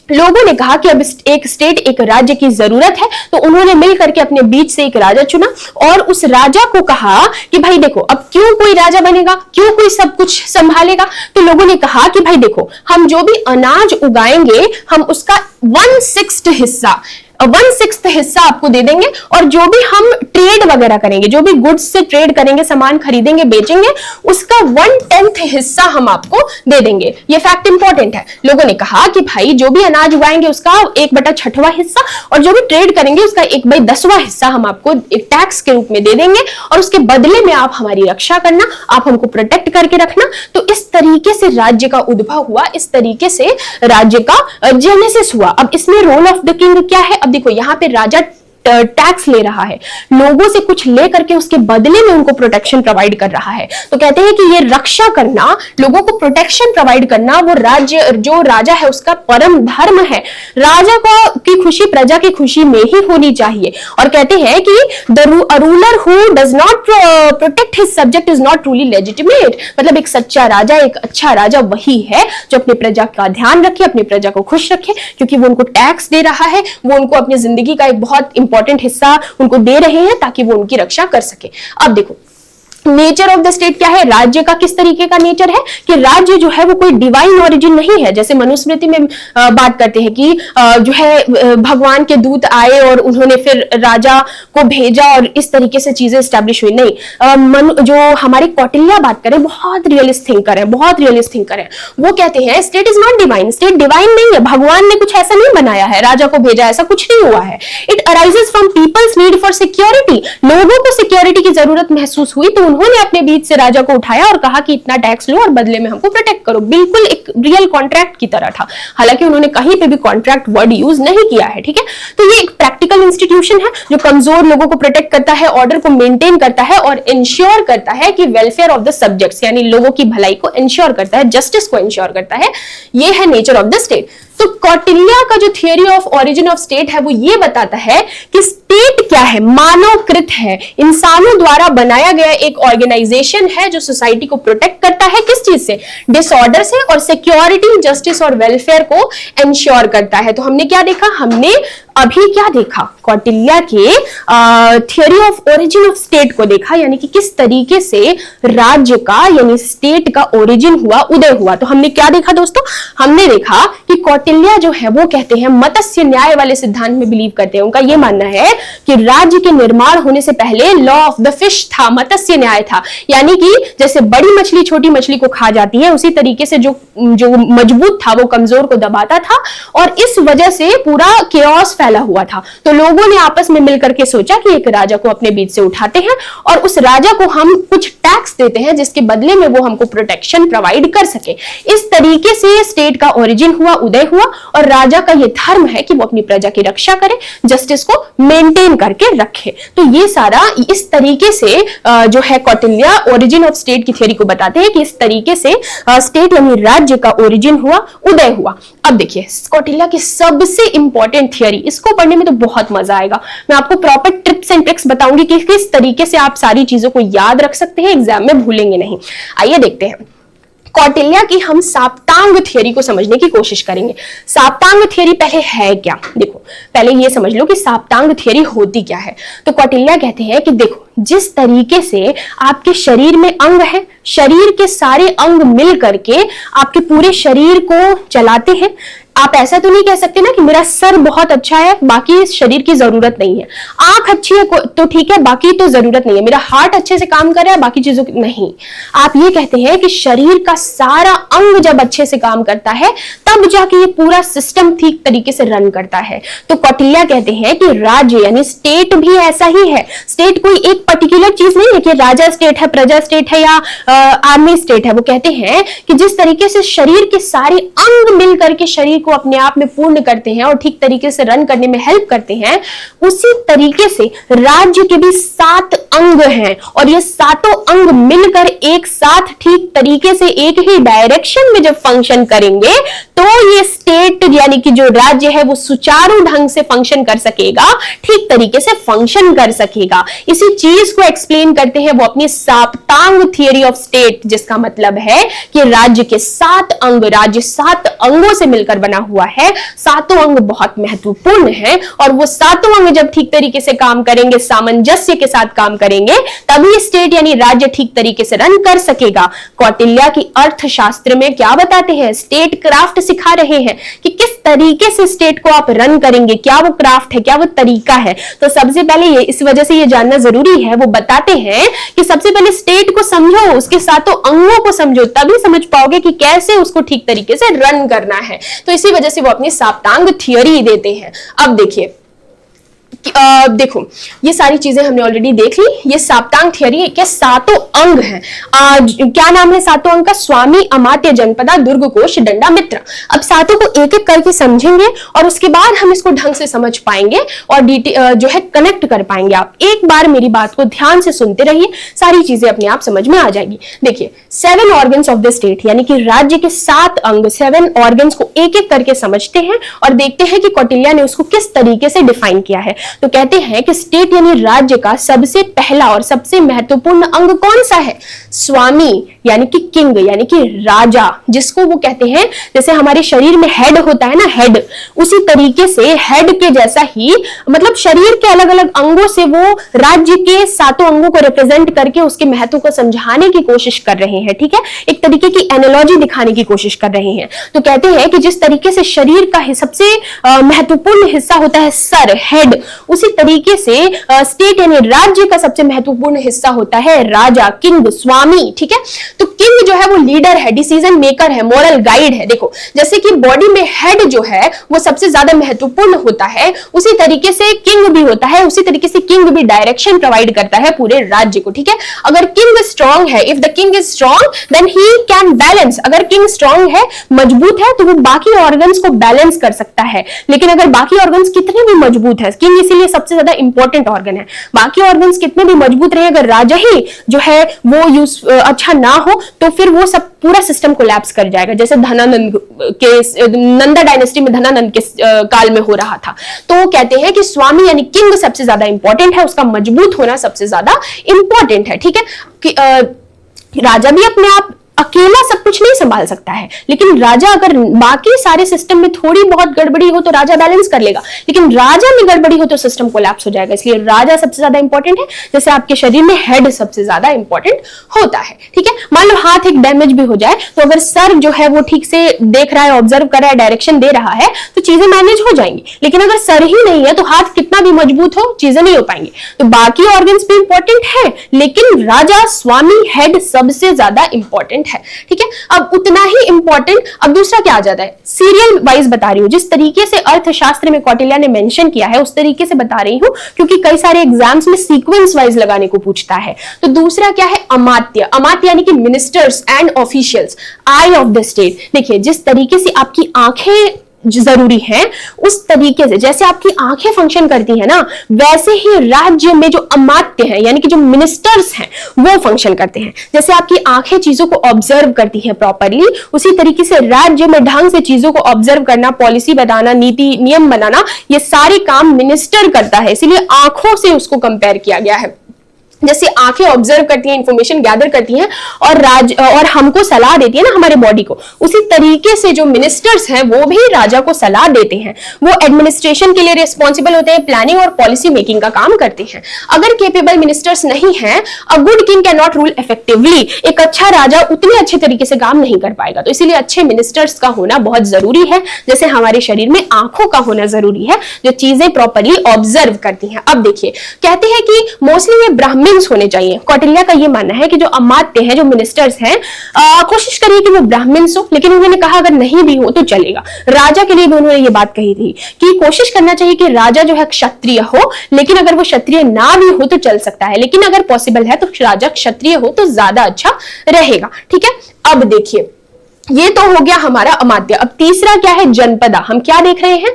Speaker 1: लोगों ने कहा कि अब एक स्टेट, एक राज्य की जरूरत है। तो उन्होंने मिलकर के अपने बीच से एक राजा चुना और उस राजा को कहा कि भाई देखो, अब क्यों कोई राजा बनेगा, क्यों कोई सब कुछ संभालेगा। तो लोगों ने कहा कि भाई देखो, हम जो भी अनाज उगाएंगे हम उसका 1/6 हिस्सा, 1/6 हिस्सा आपको दे देंगे, और जो भी हम ट्रेड वगैरह करेंगे, जो भी गुड्स से ट्रेड करेंगे, सामान खरीदेंगे, बेचेंगे, उसका 1/10 हिस्सा हम आपको दे देंगे। ये फैक्ट इंपॉर्टेंट है। लोगों ने कहा कि भाई जो भी अनाज उगाएंगे उसका 1/6वां हिस्सा, और जो भी ट्रेड करेंगे उसका 1/10वां हिस्सा हम आपको एक टैक्स के रूप में दे देंगे, और उसके बदले में आप हमारी रक्षा करना, आप हमको प्रोटेक्ट करके रखना। तो इस तरीके से राज्य का उद्भव हुआ, इस तरीके से राज्य का जेनेसिस हुआ। अब इसमें रोल ऑफ द किंग क्या है। अब देखो, यहाँ पे राजा टैक्स ले रहा है, लोगों से कुछ ले करके उसके बदले में उनको प्रोटेक्शन प्रोवाइड कर रहा है। तो कहते हैं कि ये रक्षा करना, लोगों को प्रोटेक्शन प्रोवाइड करना, वो राज्य, जो राजा है उसका परम धर्म है। राजा को की खुशी प्रजा की खुशी में ही होनी चाहिए। और कहते हैं कि the ruler who does not protect his subject is not truly legitimate. मतलब एक सच्चा राजा, एक अच्छा राजा वही है जो अपनी प्रजा का ध्यान रखे, अपनी प्रजा को खुश रखे, क्योंकि वो उनको टैक्स दे रहा है, वो उनको अपनी जिंदगी का एक बहुत इंपॉर्टेंट हिस्सा उनको दे रहे हैं ताकि वो उनकी रक्षा कर सके। अब देखो, नेचर ऑफ द स्टेट क्या है, राज्य का किस तरीके का नेचर है कि राज्य जो है वो कोई डिवाइन ओरिजिन नहीं है। जैसे मनुस्मृति में बात करते हैं कि जो है भगवान के दूत आए और उन्होंने फिर राजा को भेजा और इस तरीके से चीजें स्टैब्लिश हुई। नहीं, जो हमारे कौटिल्य बात करें, बहुत रियलिस्ट थिंकर है, बहुत रियलिस्ट थिंकर है। वो कहते हैं state is not divine, state divine नहीं है, भगवान ने कुछ ऐसा नहीं बनाया है, राजा को भेजा, ऐसा कुछ नहीं हुआ है। It arises from people's need for security. लोगों को सिक्योरिटी की जरूरत महसूस हुई तो उन्होंने अपने बीच से राजा को उठाया और कहा कि इतना टैक्स लो और बदले में हमको प्रोटेक्ट करो। बिल्कुल एक रियल कॉन्ट्रैक्ट की तरह था, हालांकि उन्होंने कहीं पे भी कॉन्ट्रैक्ट वर्ड यूज नहीं किया है। ठीक है, तो ये एक प्रैक्टिकल इंस्टीट्यूशन है जो कमजोर लोगों को प्रोटेक्ट करता है, ऑर्डर को मेंटेन करता है और इंश्योर करता है कि वेलफेयर ऑफ द सब्जेक्ट्स, यानी लोगों की भलाई को इंश्योर करता है, जस्टिस को इंश्योर करता है। ये है नेचर ऑफ द स्टेट। तो कौटिल्य का जो theory of origin of state है वो ये बताता है कि स्टेट क्या है, मानवकृत है, इंसानों द्वारा बनाया गया एक ऑर्गेनाइजेशन है जो सोसाइटी को प्रोटेक्ट करता है। किस चीज से? डिसऑर्डर से, और सिक्योरिटी, जस्टिस और वेलफेयर को इंश्योर करता है। तो हमने क्या देखा, हमने अभी क्या देखा, कौटिल्य के theory of origin of state को देखा, यानी कि किस तरीके से राज्य का यानी स्टेट का ओरिजिन हुआ, उदय हुआ। तो हमने क्या देखा दोस्तों, हमने देखा कि कौटिल्य जो है वो कहते हैं मत्स्य न्याय वाले सिद्धांत में बिलीव करते हैं। उनका ये मानना है कि राज्य के निर्माण होने से पहले लॉ ऑफ द फिश था, मत्स्य न्याय था, यानी कि जैसे बड़ी मछली छोटी मछली को खा जाती है, उसी तरीके से जो मजबूत था वो कमजोर को दबाता था, और इस वजह से पूरा केओस फैला हुआ था। तो लोगों ने आपस में मिलकर के सोचा कि एक राजा को अपने बीच से उठाते हैं और उस राजा को हम कुछ टैक्स देते हैं जिसके बदले में वो हमको प्रोटेक्शन प्रोवाइड कर सके। इस तरीके से स्टेट का ओरिजिन हुआ, उदय हुआ, और राजा का ये धर्म है कि वो अपनी प्रजा की रक्षा करे, जस्टिस को मेंटेन करके रखे। तो ये सारा इस तरीके से जो है कौटिल्य ओरिजिन ऑफ स्टेट की थ्योरी को बताते हैं कि इस तरीके से स्टेट यानी राज्य का ओरिजिन हुआ, उदय हुआ। अब देखिए कौटिल्य की सबसे इंपॉर्टेंट थियरी, इसको पढ़ने में तो बहुत मजा आएगा। मैं आपको प्रॉपर टिप्स एंड ट्रिक्स बताऊंगी कि किस तरीके से आप सारी चीजों को याद रख सकते हैं, एग्जाम में भूलेंगे नहीं। आइए देखते हैं कौटिल्य की हम साप्तांग थियरी को समझने की कोशिश करेंगे। साप्तांग थियरी पहले है क्या, देखो पहले ये समझ लो कि साप्तांग थियरी होती क्या है। तो कौटिल्य कहते हैं कि देखो जिस तरीके से आपके शरीर में अंग है, शरीर के सारे अंग मिल करके आपके पूरे शरीर को चलाते हैं। आप ऐसा तो नहीं कह सकते ना कि मेरा सर बहुत अच्छा है बाकी शरीर की जरूरत नहीं है, आंख अच्छी है तो ठीक है बाकी तो जरूरत नहीं है, मेरा हार्ट अच्छे से काम कर रहा है बाकी चीजों की नहीं। आप ये कहते हैं कि शरीर का सारा अंग जब अच्छे से काम करता है तब जाके ये पूरा सिस्टम ठीक तरीके से रन करता है। तो कौटिल्य कहते हैं कि राज्य यानी स्टेट भी ऐसा ही है। स्टेट कोई एक पर्टिकुलर चीज नहीं है कि राजा स्टेट है, प्रजा स्टेट है या आर्मी स्टेट है। वो कहते हैं कि जिस तरीके से शरीर के सारे अंग मिल करके शरीर को अपने आप में पूर्ण करते हैं और ठीक तरीके से रन करने में हेल्प करते हैं, उसी तरीके से राज्य के भी 7 अंग हैं, और ये सातों अंग मिलकर एक साथ ठीक तरीके से एक ही डायरेक्शन में जब फंक्शन करेंगे तो ये स्टेट यानी कि जो राज्य है वो सुचारू ढंग से फंक्शन कर सकेगा, ठीक तरीके से फंक्शन कर सकेगा। इसी चीज को एक्सप्लेन करते हैं वो अपनी साप्तांग थियरी ऑफ स्टेट, जिसका मतलब है कि राज्य के 7 अंग, राज्य 7 अंगों से मिलकर बना हुआ है। सातों अंग बहुत महत्वपूर्ण है और वो सातों अंग जब ठीक तरीके से काम करेंगे, सामंजस्य के साथ काम करेंगे, तभी स्टेट यानी राज्य ठीक तरीके से रन कर सकेगा। कौटिल्य की अर्थशास्त्र में क्या बताते हैं, स्टेट क्राफ्ट सिखा रहे हैं कि किस तरीके से स्टेट को आप रन करेंगे, क्या वो क्राफ्ट है, क्या वो तरीका है। तो सबसे पहले ये इस वजह से ये जानना जरूरी है, वो बताते हैं कि सबसे पहले स्टेट को समझो, उसके सातों अंगों को समझो, तभी समझ पाओगे कि कैसे उसको ठीक तरीके से रन करना है। तो इसी वजह से वो अपनी साप्तांग थियरी देते हैं। अब देखिए देखो ये सारी चीजें हमने ऑलरेडी देख ली। ये साप्तांग थियरी के सातों अंग हैं। क्या नाम है सातों अंग का, स्वामी, अमात्य, जनपदा, दुर्ग, कोश, दंडा, मित्र। अब सातों को एक एक करके समझेंगे और उसके बाद हम इसको ढंग से समझ पाएंगे और जो है कनेक्ट कर पाएंगे। आप एक बार मेरी बात को ध्यान से सुनते रहिए, सारी चीजें अपने आप समझ में आ जाएगी। देखिए 7 ऑर्गन्स ऑफ द स्टेट यानी कि राज्य के 7 अंग, 7 ऑर्गन्स को एक एक करके समझते हैं और देखते हैं कि कौटिल्य ने उसको किस तरीके से डिफाइन किया है। तो कहते हैं कि स्टेट यानी राज्य का सबसे पहला और सबसे महत्वपूर्ण अंग कौन सा है, स्वामी यानी कि किंग यानी कि राजा, जिसको वो कहते हैं जैसे हमारे शरीर में हेड होता है ना, हेड, उसी तरीके से हेड के जैसा ही मतलब शरीर के अलग अलग अंगों से वो राज्य के सातों अंगों को रिप्रेजेंट करके उसके महत्व को समझाने की कोशिश कर रहे हैं। ठीक है, एक तरीके की एनालॉजी दिखाने की कोशिश कर रहे हैं। तो कहते हैं कि जिस तरीके से शरीर का सबसे महत्वपूर्ण हिस्सा होता है सर, हेड, उसी तरीके से स्टेट यानी राज्य का सबसे महत्वपूर्ण हिस्सा होता है राजा, किंग, स्वामी। ठीक है, तो किंग जो है वो लीडर है, डिसीजन मेकर है, मोरल गाइड है। देखो जैसे कि बॉडी में हेड जो है वो सबसे ज्यादा महत्वपूर्ण होता है, उसी तरीके से किंग भी होता है, उसी तरीके से किंग भी डायरेक्शन प्रोवाइड करता है पूरे राज्य को। ठीक है, अगर किंग स्ट्रांग है, if the king is strong then he can balance. अगर किंग स्ट्रांग है, मजबूत है, तो वो बाकी ऑर्गन्स को बैलेंस कर सकता है। लेकिन अगर बाकी ऑर्गन्स कितने भी मजबूत है, किंग इसीलिए सबसे ज्यादा इंपॉर्टेंट ऑर्गन है, बाकी ऑर्गन्स कितने भी मजबूत रहे, अगर राजा ही जो है वो अच्छा ना हो तो फिर वो सब पूरा सिस्टम कोलैप्स कर जाएगा, जैसे धनानंद के नंदा डायनेस्टी में धनानंद के काल में हो रहा था। तो कहते हैं कि स्वामी यानी किंग सबसे ज्यादा इंपॉर्टेंट है, उसका मजबूत होना सबसे ज्यादा इंपॉर्टेंट है। ठीक है, कि राजा भी अपने आप अकेला सब कुछ नहीं संभाल सकता है, लेकिन राजा अगर बाकी सारे सिस्टम में थोड़ी बहुत गड़बड़ी हो तो राजा बैलेंस कर लेगा, लेकिन राजा में गड़बड़ी हो तो सिस्टम कोलैप्स हो जाएगा। इसलिए राजा सबसे ज्यादा इंपॉर्टेंट है। जैसे आपके शरीर में हेड सबसे ज्यादा इंपॉर्टेंट होता है, ठीक है। मान लो हाथ एक डैमेज भी हो जाए तो अगर सर जो है वो ठीक से देख रहा है, ऑब्जर्व कर रहा है, डायरेक्शन दे रहा है तो चीजें मैनेज हो जाएंगी। लेकिन अगर सर ही नहीं है तो हाथ कितना भी मजबूत हो, चीजें नहीं हो पाएंगी। तो बाकी ऑर्गन्स भी इंपॉर्टेंट है, लेकिन राजा, स्वामी, हेड सबसे ज्यादा इंपॉर्टेंट है, ठीक है। अब उतना ही इंपॉर्टेंट अब दूसरा क्या आ जाता है, सीरियल वाइज बता रही हूं। जिस तरीके से अर्थशास्त्र में कौटिल्य ने मेंशन किया है उस तरीके से बता रही हूं, क्योंकि कई सारे एग्जाम्स में सीक्वेंस वाइज लगाने को पूछता है। तो दूसरा क्या है, अमात्य। अमात्य यानी कि ministers and officials, I of the state. देखिए, जिस तरीके से आपकी आंखें जरूरी है उस तरीके से जैसे आपकी आंखें फंक्शन करती है ना, वैसे ही राज्य में जो अमात्य हैं यानी कि जो मिनिस्टर्स हैं वो फंक्शन करते हैं। जैसे आपकी आंखें चीजों को ऑब्जर्व करती है प्रॉपरली, उसी तरीके से राज्य में ढंग से चीजों को ऑब्जर्व करना, पॉलिसी बनाना, नीति नियम बनाना, ये सारे काम मिनिस्टर करता है। इसीलिए आंखों से उसको कंपेयर किया गया है। जैसे आंखें ऑब्जर्व करती हैं, इंफॉर्मेशन गैदर करती हैं और हमको सलाह देती है ना हमारे बॉडी को, उसी तरीके से जो मिनिस्टर्स हैं वो भी राजा को सलाह देते हैं। वो एडमिनिस्ट्रेशन के लिए रिस्पॉन्सिबल होते हैं, प्लानिंग और पॉलिसी मेकिंग का काम करते हैं। अगर केपेबल मिनिस्टर्स नहीं है, a good king can not rule effectively. एक अच्छा राजा उतने अच्छे तरीके से काम नहीं कर पाएगा। तो इसीलिए अच्छे मिनिस्टर्स का होना बहुत जरूरी है। जैसे हमारे शरीर में आंखों का होना जरूरी है जो चीजें प्रॉपरली ऑब्जर्व करती हैं। अब देखिए, कहते हैं कि मोस्टली ये ब्राह्मण होने चाहिए। कौटिल्य का ये मानना है कि जो अमात्य हैं, जो मिनिस्टर्स हैं, कोशिश करिए कि वो ब्राह्मण्स हो, लेकिन उन्होंने कहा अगर नहीं भी हो तो चलेगा। राजा के लिए भी उन्होंने ये बात कही थी कि कोशिश करना चाहिए कि राजा जो है क्षत्रिय हो, लेकिन अगर वो क्षत्रिय ना भी हो तो चल सकता है, लेकिन अगर पॉसिबल है तो राजा क्षत्रिय हो तो ज्यादा अच्छा रहेगा, ठीक है। अब देखिए, ये तो हो गया हमारा अमात्य। अब तीसरा क्या है, जनपदा। हम क्या देख रहे हैं,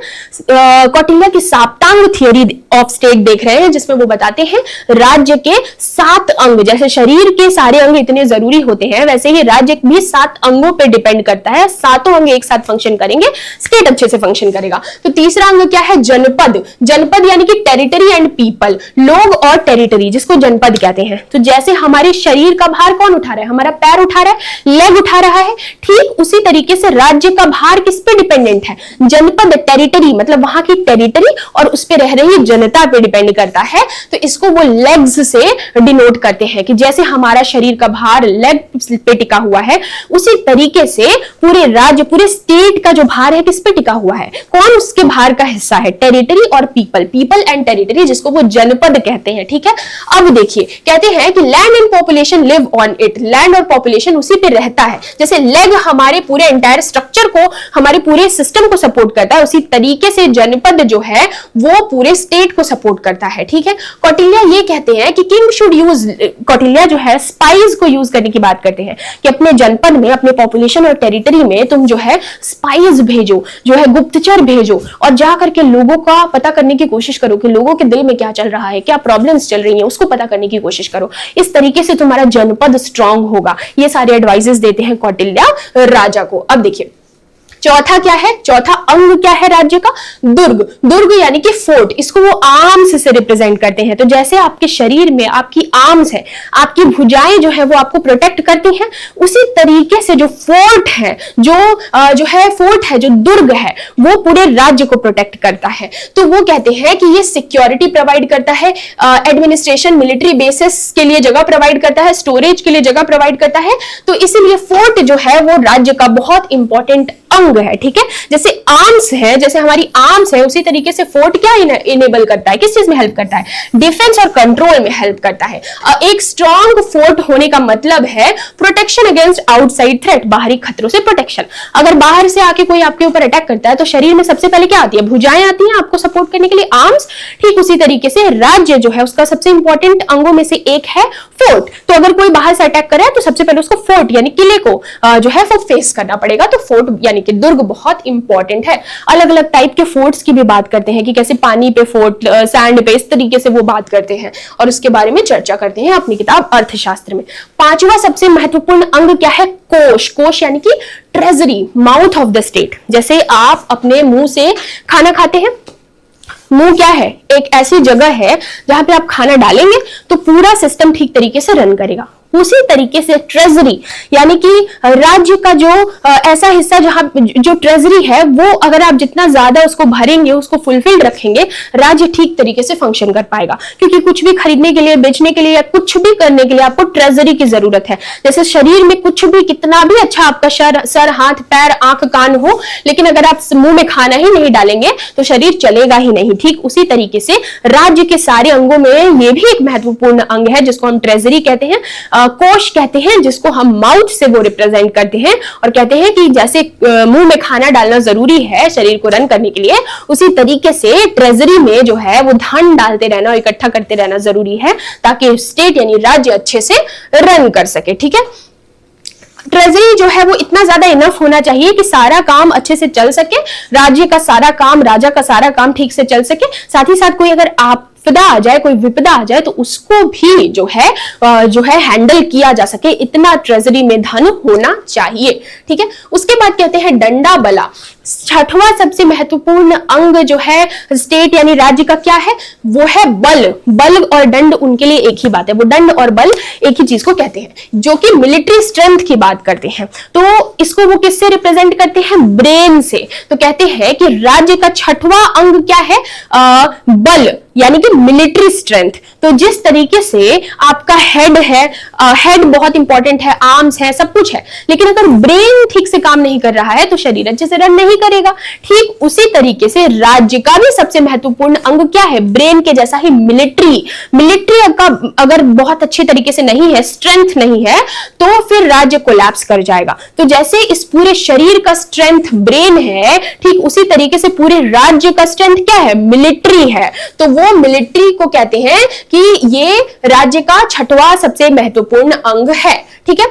Speaker 1: कौटिल्य की साप्तांग थ्योरी ऑफ स्टेट देख रहे हैं, जिसमें वो बताते हैं राज्य के 7 अंग। जैसे शरीर के सारे अंग इतने जरूरी होते हैं, वैसे ही राज्य भी 7 अंगों पे डिपेंड करता है। 7 अंग एक साथ फंक्शन करेंगे, स्टेट अच्छे से फंक्शन करेगा। तो तीसरा अंग क्या है, जनपद। जनपद यानी कि टेरिटरी एंड पीपल, लोग और टेरिटरी, जिसको जनपद कहते हैं। तो जैसे हमारे शरीर का भार कौन उठा रहा है, हमारा पैर उठा रहा है, लेग उठा रहा है, ठीक उसी तरीके से राज्य का भार किस पे डिपेंडेंट है, जनपद, टेरिटरी, मतलब वहां की टेरिटरी और उस पे रह रही जनता पे डिपेंड करता है। तो इसको वो लेग्स से डिनोट करते हैं कि जैसे हमारा शरीर का भार लेग पे टिका हुआ है, उसी तरीके से पूरे राज्य, पूरे स्टेट का जो भार है किस पे टिका हुआ है, कौन उसके भार का हिस्सा है, टेरिटरी और पीपल, पीपल एंड टेरिटरी, जिसको वो जनपद कहते हैं, ठीक है। अब देखिए, कहते हैं कि land and population live on it. Land और पॉपुलेशन उसी पे रहता है। जैसे लेग हमारे पूरे एंटायर स्ट्रक्चर को, हमारे पूरे सिस्टम को सपोर्ट करता है, उसी तरीके से जनपद जो है वो पूरे स्टेट को सपोर्ट करता है, ठीक है। कौटिल्य ये कहते हैं कि किंग शुड यूज, कौटिल्य जो है स्पाइस को यूज करने की बात करते हैं कि अपने जनपद में, अपने पॉपुलेशन और टेरिटरी में तुम जो है स्पाइस भेजो, जो है गुप्तचर भेजो, और जा करके लोगों का पता करने की कोशिश करो कि लोगों के दिल में क्या चल रहा है, क्या प्रॉब्लम्स चल रही हैं, उसको पता करने की कोशिश करो। इस तरीके से तुम्हारा जनपद स्ट्रांग होगा। ये सारे एडवाइजेस देते हैं कौटिल्य राजा को। अब देखिए, चौथा क्या है, चौथा अंग क्या है राज्य का, दुर्ग। दुर्ग यानी कि फोर्ट, इसको वो आर्म्स से रिप्रेजेंट करते हैं। तो जैसे आपके शरीर में आपकी आर्म्स है, आपकी भुजाएं जो है वो आपको प्रोटेक्ट करती हैं, उसी तरीके से जो फोर्ट है, जो है फोर्ट है, जो दुर्ग है, वो पूरे राज्य को प्रोटेक्ट करता है। तो वो कहते हैं कि ये सिक्योरिटी प्रोवाइड करता है, एडमिनिस्ट्रेशन, मिलिट्री बेसिस के लिए जगह प्रोवाइड करता है, स्टोरेज के लिए जगह प्रोवाइड करता है। तो इसीलिए फोर्ट जो है वो राज्य का बहुत इंपॉर्टेंट अंग है, ठीक है। जैसे आर्म्स है, जैसे हमारी आर्म्स है, उसी तरीके से फोर्ट क्या इनेबल करता है, किस चीज में हेल्प करता है, डिफेंस और कंट्रोल में हेल्प करता है। एक स्ट्रॉन्ग फोर्ट होने का मतलब है प्रोटेक्शन अगेंस्ट आउटसाइड थ्रेट, बाहरी खतरों से प्रोटेक्शन। अगर बाहर से आके कोई आपके ऊपर अटैक करता है तो शरीर में सबसे पहले क्या आती है, भुजाएं आती हैं आपको सपोर्ट करने के लिए, आर्म्स। ठीक उसी तरीके से राज्य जो है उसका सबसे इंपॉर्टेंट अंगों में से एक है फोर्ट। तो अगर कोई बाहर से अटैक करे तो सबसे पहले उसको फोर्ट यानी किले को जो है वो फेस करना पड़ेगा। तो फोर्ट यानी कि दुर्ग बहुत इंपॉर्टेंट है। अलग अलग टाइप के फोर्ट्स की भी बात करते हैं कि कैसे पानी पे फोर्ट, सैंड पे, इस तरीके से वो बात करते हैं और उसके बारे में चर्चा करते हैं अपनी किताब अर्थशास्त्र में। पांचवा सबसे महत्वपूर्ण अंग क्या है, कोश। कोश यानी कि treasury, mouth of the state. जैसे आप अपने मुंह से खाना खाते हैं, मुंह क्या है, एक ऐसी जगह है जहां पे आप खाना डालेंगे तो पूरा सिस्टम ठीक तरीके से रन करेगा। उसी तरीके से ट्रेजरी यानी कि राज्य का जो ऐसा हिस्सा जहां जो ट्रेजरी है, वो अगर आप जितना ज्यादा उसको भरेंगे, उसको फुलफिल्ड रखेंगे, राज्य ठीक तरीके से फंक्शन कर पाएगा। क्योंकि कुछ भी खरीदने के लिए, बेचने के लिए या कुछ भी करने के लिए आपको ट्रेजरी की जरूरत है। जैसे शरीर में कुछ भी, कितना भी अच्छा आपका सर, हाथ, पैर, आंख, कान हो, लेकिन अगर आप मुंह में खाना ही नहीं डालेंगे तो शरीर चलेगा ही नहीं। ठीक उसी तरीके से राज्य के सारे अंगों में ये भी एक महत्वपूर्ण अंग है जिसको हम ट्रेजरी कहते हैं, कोश कहते हैं, जिसको हम माउथ से वो रिप्रेजेंट करते हैं और कहते हैं कि जैसे मुंह में खाना डालना जरूरी है शरीर को रन करने के लिए, उसी तरीके से ट्रेजरी में जो है वो धन डालते रहना और इकट्ठा करते रहना जरूरी है ताकि स्टेट यानी राज्य अच्छे से रन कर सके। ठीक है, ट्रेजरी जो है वो इतना ज्यादा इनफ होना चाहिए कि सारा काम अच्छे से चल सके, राज्य का सारा काम, राजा का सारा काम ठीक से चल सके। साथ ही साथ कोई अगर आपदा आ जाए, कोई विपदा आ जाए तो उसको भी जो है हैंडल किया जा सके, इतना ट्रेजरी में धन होना चाहिए। ठीक है, उसके बाद कहते हैं डंडा बला। छठवां सबसे महत्वपूर्ण अंग जो है स्टेट यानी राज्य का क्या है, वो है बल। बल और दंड उनके लिए एक ही बात है, वो दंड और बल एक ही चीज को कहते हैं, जो कि मिलिट्री स्ट्रेंथ की बात करते हैं। तो इसको वो किससे रिप्रेजेंट करते हैं, ब्रेन से। तो कहते हैं कि राज्य का छठवां अंग क्या है, बल यानी कि मिलिट्री स्ट्रेंथ। तो जिस तरीके से आपका हेड है, हेड बहुत इंपॉर्टेंट है, आर्म्स है, सब कुछ है, लेकिन अगर ब्रेन ठीक से काम नहीं कर रहा है तो शरीर अच्छे से रन नहीं करेगा। ठीक उसी तरीके से राज्य का भी सबसे महत्वपूर्ण अंग क्या है, ब्रेन के जैसा ही मिलिट्री। मिलिट्री का अगर बहुत अच्छे तरीके से नहीं है, स्ट्रेंथ नहीं है, तो फिर राज्य कोलैप्स कर जाएगा। तो जैसे इस पूरे शरीर का स्ट्रेंथ ब्रेन है, ठीक उसी तरीके से पूरे राज्य का स्ट्रेंथ क्या है, मिलिट्री है। तो वो मिलिट्री को कहते हैं कि ये राज्य का छठवां सबसे महत्वपूर्ण अंग है। ठीक है,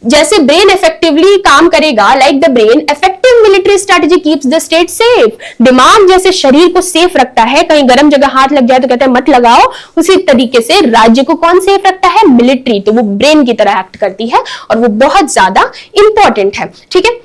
Speaker 1: जैसे ब्रेन इफेक्टिवली काम करेगा, like the brain effective military strategy keeps the state safe. दिमाग जैसे शरीर को सेफ रखता है, कहीं गर्म जगह हाथ लग जाए तो कहते हैं मत लगाओ, उसी तरीके से राज्य को कौन सेफ रखता है, मिलिट्री। तो वो ब्रेन की तरह एक्ट करती है और वो बहुत ज्यादा इंपॉर्टेंट है। ठीक है,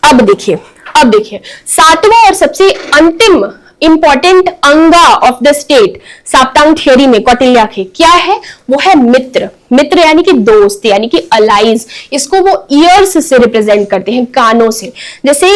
Speaker 1: अब देखिए सातवां और सबसे अंतिम इंपॉर्टेंट अंगा ऑफ द स्टेट साप्तांग थियोरी में कौटिल्य के क्या है, वो है मित्र। मित्र यानी कि दोस्त, यानी कि अलाइज। इसको वो ईयर्स से रिप्रेजेंट करते हैं, कानों से। जैसे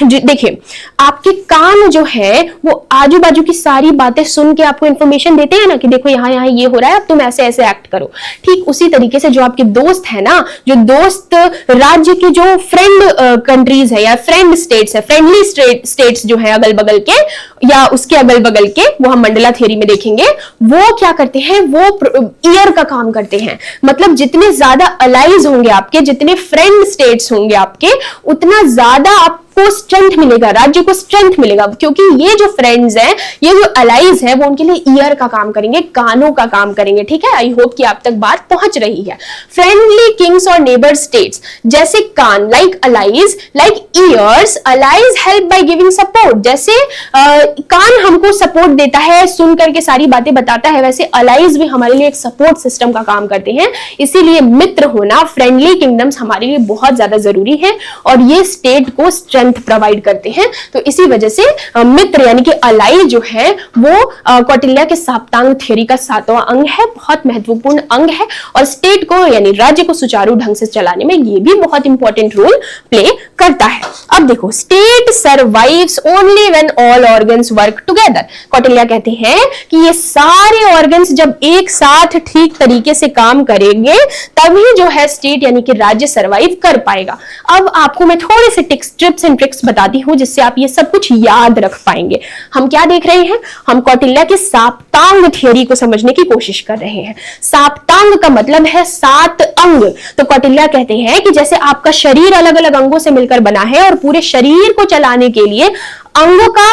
Speaker 1: देखिए आपके कान जो है वो आजू बाजू की सारी बातें सुन के आपको इंफॉर्मेशन देते हैं ना कि देखो यहाँ यहाँ ये हो रहा है, अब तुम ऐसे ऐसे एक्ट करो। ठीक उसी तरीके से जो आपके दोस्त है ना, जो दोस्त राज्य के जो फ्रेंड कंट्रीज है या फ्रेंड स्टेट्स है, फ्रेंडली स्टेट्स जो है अगल बगल के या उसके अगल बगल के, वो हम मंडला थियरी में देखेंगे, वो क्या करते हैं, वो ईयर का काम करते हैं। मतलब जितने ज्यादा अलाइज होंगे आपके, जितने फ्रेंड स्टेट्स होंगे आपके, उतना ज्यादा आपको स्ट्रेंथ मिलेगा, राज्य को स्ट्रेंथ मिलेगा। क्योंकि ये जो फ्रेंड्स हैं, ये जो अलाइज हैं, वो उनके लिए ईयर का काम करेंगे, कानों का काम करेंगे। ठीक है, आई होप कि आप तक बात पहुंच रही है। फ्रेंडली किंग्स और नेबर स्टेट्स, जैसे कान like allies, like years, allies help by giving support. जैसे कान हमको सपोर्ट देता है, सुन करके सारी बातें बताता है, वैसे अलाइज भी हमारे लिए एक सपोर्ट सिस्टम का काम करते हैं। इसीलिए मित्र होना, फ्रेंडली किंगडम्स हमारे लिए बहुत ज्यादा जरूरी है और ये स्टेट को स्ट्रेंथ प्रोवाइड करते हैं। तो इसी वजह से मित्र यानी कि अलाई जो है वो कौटिल्य के साप्तांग थ्योरी का सातवां अंग है, बहुत महत्वपूर्ण अंग है और स्टेट को यानी राज्य को सुचारू ढंग से चलाने में ये भी बहुत इंपॉर्टेंट रोल प्ले करता है। अब देखो, state survives only when all organs work together. Kautilya कहते हैं कि ये सारे ऑर्गन्स जब एक साथ ठीक तरीके से काम करेंगे तभी जो है स्टेट यानी कि राज्य सर्वाइव कर पाएगा। अब आपको मैं थोड़े से टिप्स एंड ट्रिक्स बताती हूं जिससे आप ये सब कुछ याद रख पाएंगे। हम क्या देख रहे हैं, हम कौटिल्य के साप्तांग थ्योरी को समझने की कोशिश कर रहे हैं। साप्तांग का मतलब है 7 अंग। तो कौटिल्य कहते हैं कि जैसे आपका शरीर अलग अलग अंगों से मिलकर बना है और पूरे शरीर को चलाने के लिए अंगों का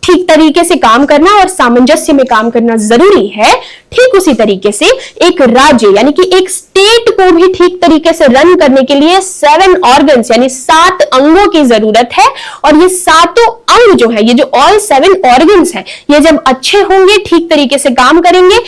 Speaker 1: ठीक तरीके से काम करना और सामंजस्य में काम करना जरूरी है, ठीक उसी तरीके से एक राज्य यानी कि एक स्टेट को भी ठीक तरीके से रन करने के लिए 7 ऑर्गन्स यानी 7 अंगों की जरूरत है। और ये सातों अंग जो है, ये जो ऑल 7 ऑर्गन्स हैं, ये जब अच्छे होंगे, ठीक तरीके से काम करेंगे,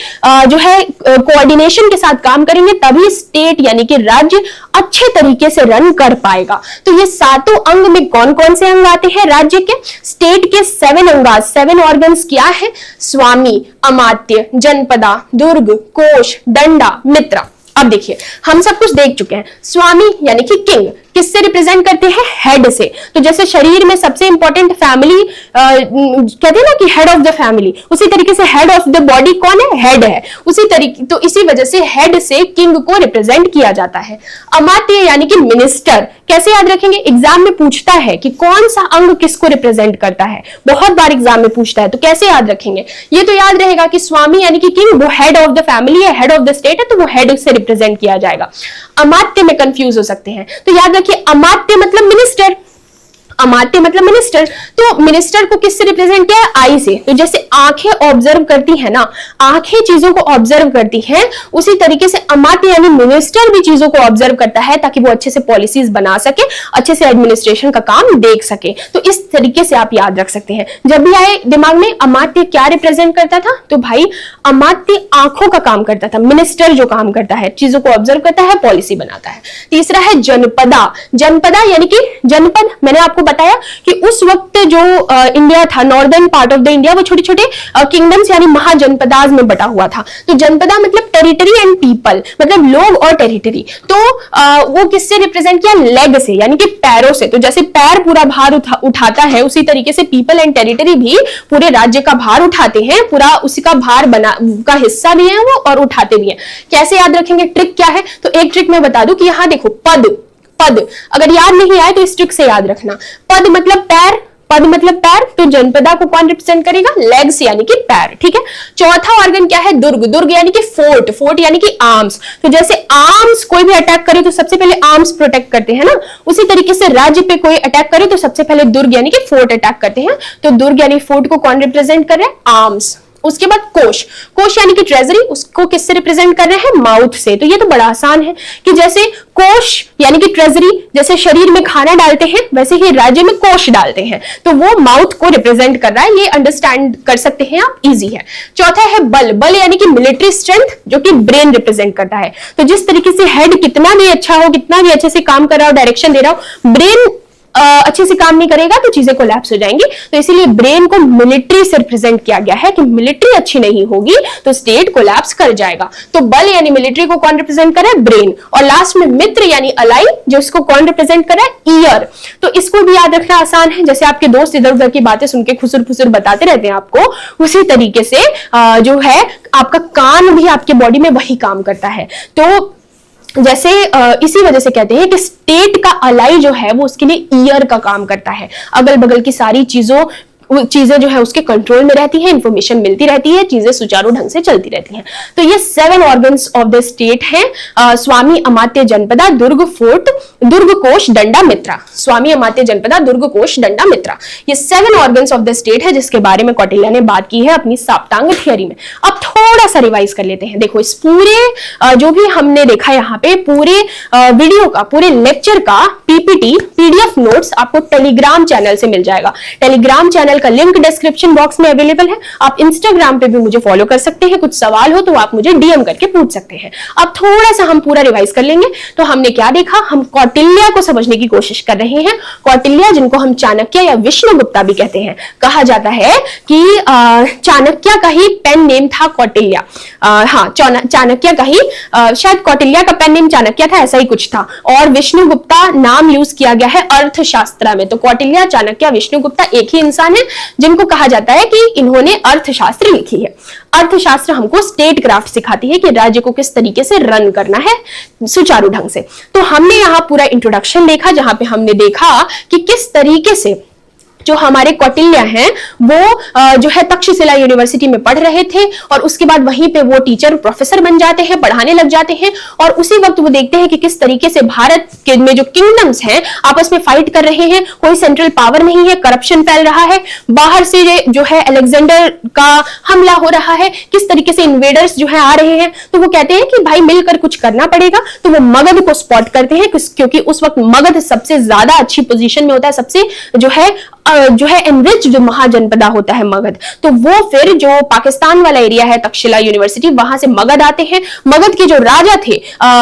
Speaker 1: जो है कोऑर्डिनेशन के साथ काम करेंगे, तभी स्टेट यानी कि राज्य अच्छे तरीके से रन कर पाएगा। तो ये सातों अंग में कौन कौन से अंग आते हैं राज्य के? स्टेट के 7 अंग, 7 ऑर्गन्स क्या है? स्वामी, अमात्य, जनपदा, जनपदा, दुर्ग, कोश, डंडा, मित्र। अब देखिए हम सब कुछ देख चुके हैं। स्वामी यानी कि किंग किससे रिप्रेजेंट करते हैं? हेड से। तो जैसे शरीर में सबसे इंपॉर्टेंट फैमिली कहते हैं ना कि हेड ऑफ द फैमिली, उसी तरीके से हेड ऑफ द बॉडी कौन है? हेड है। उसी तरीके तो इसी वजह से हेड से किंग को रिप्रेजेंट किया जाता है। अमात्य यानी कि मिनिस्टर कैसे याद रखेंगे? एग्जाम में पूछता है कि कौन सा अंग किसको रिप्रेजेंट करता है, बहुत बार एग्जाम में पूछता है, तो कैसे याद रखेंगे? ये तो याद रहेगा कि स्वामी यानी कि किंग वो हेड ऑफ द फैमिली है, हेड ऑफ द स्टेट है, तो वो हेड से रिप्रेजेंट किया जाएगा। अमात्य में कंफ्यूज हो सकते हैं, तो याद रखिए अमात्य मतलब मिनिस्टर, अमात्य मतलब मिनिस्टर। तो मिनिस्टर को किससे रिप्रेजेंट किया है? आई से। तो जैसे आंखें ऑब्जर्व करती है ना, आंखें चीजों को ऑब्जर्व करती हैं, उसी तरीके से अमात्य यानी मिनिस्टर भी चीजों को ऑब्जर्व करता है ताकि वो अच्छे से पॉलिसीज बना सके, अच्छे से एडमिनिस्ट्रेशन का काम देख सके। तो इस तरीके से आप याद रख सकते हैं। जब भी आए दिमाग में अमात्य क्या रिप्रेजेंट करता था, तो भाई अमात्य आंखों का काम करता था, मिनिस्टर जो काम करता है, चीजों को ऑब्जर्व करता है, पॉलिसी बनाता है। तीसरा है जनपदा। जनपदा यानी कि जनपद, मैंने आपको बताया कि उस वक्त जो इंडिया था, northern part of the India, वो छोटे छोटे किंगडम्स यानी महाजनपदाज में बटा हुआ था। तो जनपदा मतलब टेरिटरी एंड पीपल, मतलब लोग और टेरिटरी। तो वो किससे रिप्रेजेंट किया? लेग से, यानी कि पैरों से। तो जैसे पैर पूरा भार उठाता है, उसी तरीके से पीपल एंड टेरिटरी भी पूरे राज्य का भार उठाते हैं, पूरा उसी का भार बना का हिस्सा भी है वो और उठाते भी हैं। कैसे याद रखेंगे? ट्रिक क्या है? तो एक ट्रिक मैं बता दूं कि यहाँ देखो पद, पद अगर याद नहीं आए तो इस ट्रिक से याद रखना। पद मतलब पैर, पद मतलब पैर, तो जनपदा को कौन रिप्रेजेंट करेगा? लेग्स यानी कि पैर। ठीक है। चौथा ऑर्गन क्या है? दुर्ग। दुर्ग यानी कि फोर्ट, फोर्ट यानी कि आर्म्स। तो जैसे आर्म्स कोई भी अटैक करे तो सबसे पहले आर्म्स प्रोटेक्ट करते हैं ना, उसी तरीके से राज्य पे कोई अटैक करे तो सबसे पहले दुर्ग यानी कि फोर्ट अटैक करते हैं। तो दुर्ग यानी फोर्ट को कौन रिप्रेजेंट कर रहे हैं? आर्म्स। उसके बाद कोश, कोश यानी कि ट्रेजरी, उसको किससे रिप्रेजेंट कर रहे हैं? माउथ से। तो ये तो बड़ा आसान है कि जैसे कोश यानी कि ट्रेजरी, जैसे शरीर में खाना डालते हैं वैसे ही राज्य में कोश डालते हैं, तो वो माउथ को रिप्रेजेंट कर रहा है। ये अंडरस्टैंड कर सकते हैं आप, इजी है। चौथा है बल। बल यानी कि मिलिट्री स्ट्रेंथ, जो कि ब्रेन रिप्रेजेंट करता है। तो जिस तरीके से हेड कितना भी अच्छा हो, कितना भी अच्छे से काम कर रहा हो, डायरेक्शन दे रहा हो, ब्रेन अच्छे से काम नहीं करेगा तो चीजें कोलैप्स हो जाएंगी। तो इसीलिए ब्रेन को मिलिट्री से रिप्रेजेंट किया गया है कि मिलिट्री अच्छी नहीं होगी तो स्टेट कोलैप्स कर जाएगा। तो बल यानी मिलिट्री को कौन रिप्रेजेंट कर रहा है? ब्रेन। और लास्ट में मित्र यानी अलाई, जो इसको कौन रिप्रेजेंट कर रहा है? ईयर। तो इसको भी याद रखना आसान है। जैसे आपके दोस्त इधर उधर की बातें सुन के खुसुर फुसुर बताते रहते हैं आपको, उसी तरीके से जो है आपका कान भी आपके बॉडी में वही काम करता है। तो जैसे इसी वजह से कहते हैं कि स्टेट का अलाई जो है वो उसके लिए ईयर का काम करता है। अगल बगल की सारी चीजें जो है उसके कंट्रोल में रहती है, इंफॉर्मेशन मिलती रहती है, चीजें सुचारू ढंग से चलती रहती हैं। तो ये 7 ऑर्गन्स ऑफ द स्टेट हैं। स्वामी, अमात्य, जनपदा, दुर्ग, फोर्ट, दुर्ग, कोश, डंडा, मित्रा। स्वामी, अमात्य, जनपदा, दुर्ग, कोश, डंडा, मित्रा, ये 7 ऑर्गन्स ऑफ द स्टेट है जिसके बारे में कौटिल्य ने बात की है अपनी साप्तांग थियरी में। अब थोड़ा सा रिवाइज कर लेते हैं। देखो इस पूरे जो भी हमने देखा यहाँ पे, पूरे वीडियो का, पूरे लेक्चर का पीपीटी, पीडीएफ नोट्स आपको टेलीग्राम चैनल से मिल जाएगा। टेलीग्राम चैनल का लिंक डिस्क्रिप्शन बॉक्स में अवेलेबल है। आप इंस्टाग्राम पे भी मुझे फॉलो कर सकते हैं। कुछ सवाल हो तो आप मुझे डीएम करके पूछ सकते हैं। अब थोड़ा सा हम पूरा रिवाइज कर लेंगे। तो हमने क्या देखा? हम कौटिल्य को समझने की कोशिश कर रहे हैं। कौटिल्य, जिनको हम चाणक्य या विष्णुगुप्ता भी कहते हैं, कहा जाता है कि चाणक्य का ही पेन नेम था कौटिल्य। हाँ, चाणक्य का ही, शायद कौटिल्य का पेन नेम चाणक्य था, ऐसा ही कुछ था। और विष्णुगुप्ता नाम यूज किया गया है अर्थशास्त्र में। तो कौटिल्य, चाणक्य, विष्णुगुप्ता एक ही इंसान है जिनको कहा जाता है कि इन्होंने अर्थशास्त्र लिखी है। अर्थशास्त्र हमको स्टेट क्राफ्ट सिखाती है कि राज्य को किस तरीके से रन करना है सुचारू ढंग से। तो हमने यहाँ पूरा इंट्रोडक्शन देखा, जहां पे हमने देखा कि किस तरीके से जो हमारे कौटिल्य हैं वो जो है तक्षशिला यूनिवर्सिटी में पढ़ रहे थे और उसके बाद वहीं पे वो टीचर प्रोफेसर बन जाते हैं, पढ़ाने लग जाते हैं। और उसी वक्त वो देखते हैं कि किस तरीके से भारत के में जो किंगडम्स हैं आपस में फाइट कर रहे हैं, कोई सेंट्रल पावर नहीं है, करप्शन फैल रहा है, बाहर से जो है अलेक्जेंडर का हमला हो रहा है, किस तरीके से इन्वेडर्स जो है आ रहे हैं। तो वो कहते हैं कि भाई मिलकर कुछ करना पड़ेगा। तो वो मगध को स्पॉट करते हैं, क्योंकि उस वक्त मगध सबसे ज्यादा अच्छी पोजीशन में होता है, सबसे जो है जो है एनरिच्ड महाजनपदा होता है मगध। तो वो फिर जो पाकिस्तान वाला एरिया है, तक्षशिला यूनिवर्सिटी, वहां से मगध आते हैं। मगध के जो राजा थे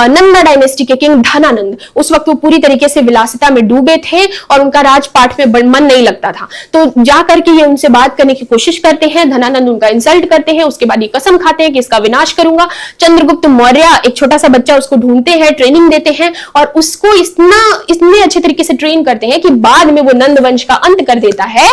Speaker 1: नंदा डायनेस्टी के किंग धनानंद, उस वक्त वो पूरी तरीके से विलासिता में डूबे थे और उनका राजपाट में मन नहीं लगता था। तो जाकर के ये उनसे बात करने की कोशिश करते हैं। धनानंद उनका इंसल्ट करते हैं। उसके बाद ये कसम खाते हैं कि इसका विनाश करूंगा। चंद्रगुप्त मौर्य एक छोटा सा बच्चा उसको ढूंढते हैं, ट्रेनिंग देते हैं और उसको इतने अच्छे तरीके से ट्रेन करते हैं कि बाद में वो नंद वंश का अंत कर देता है,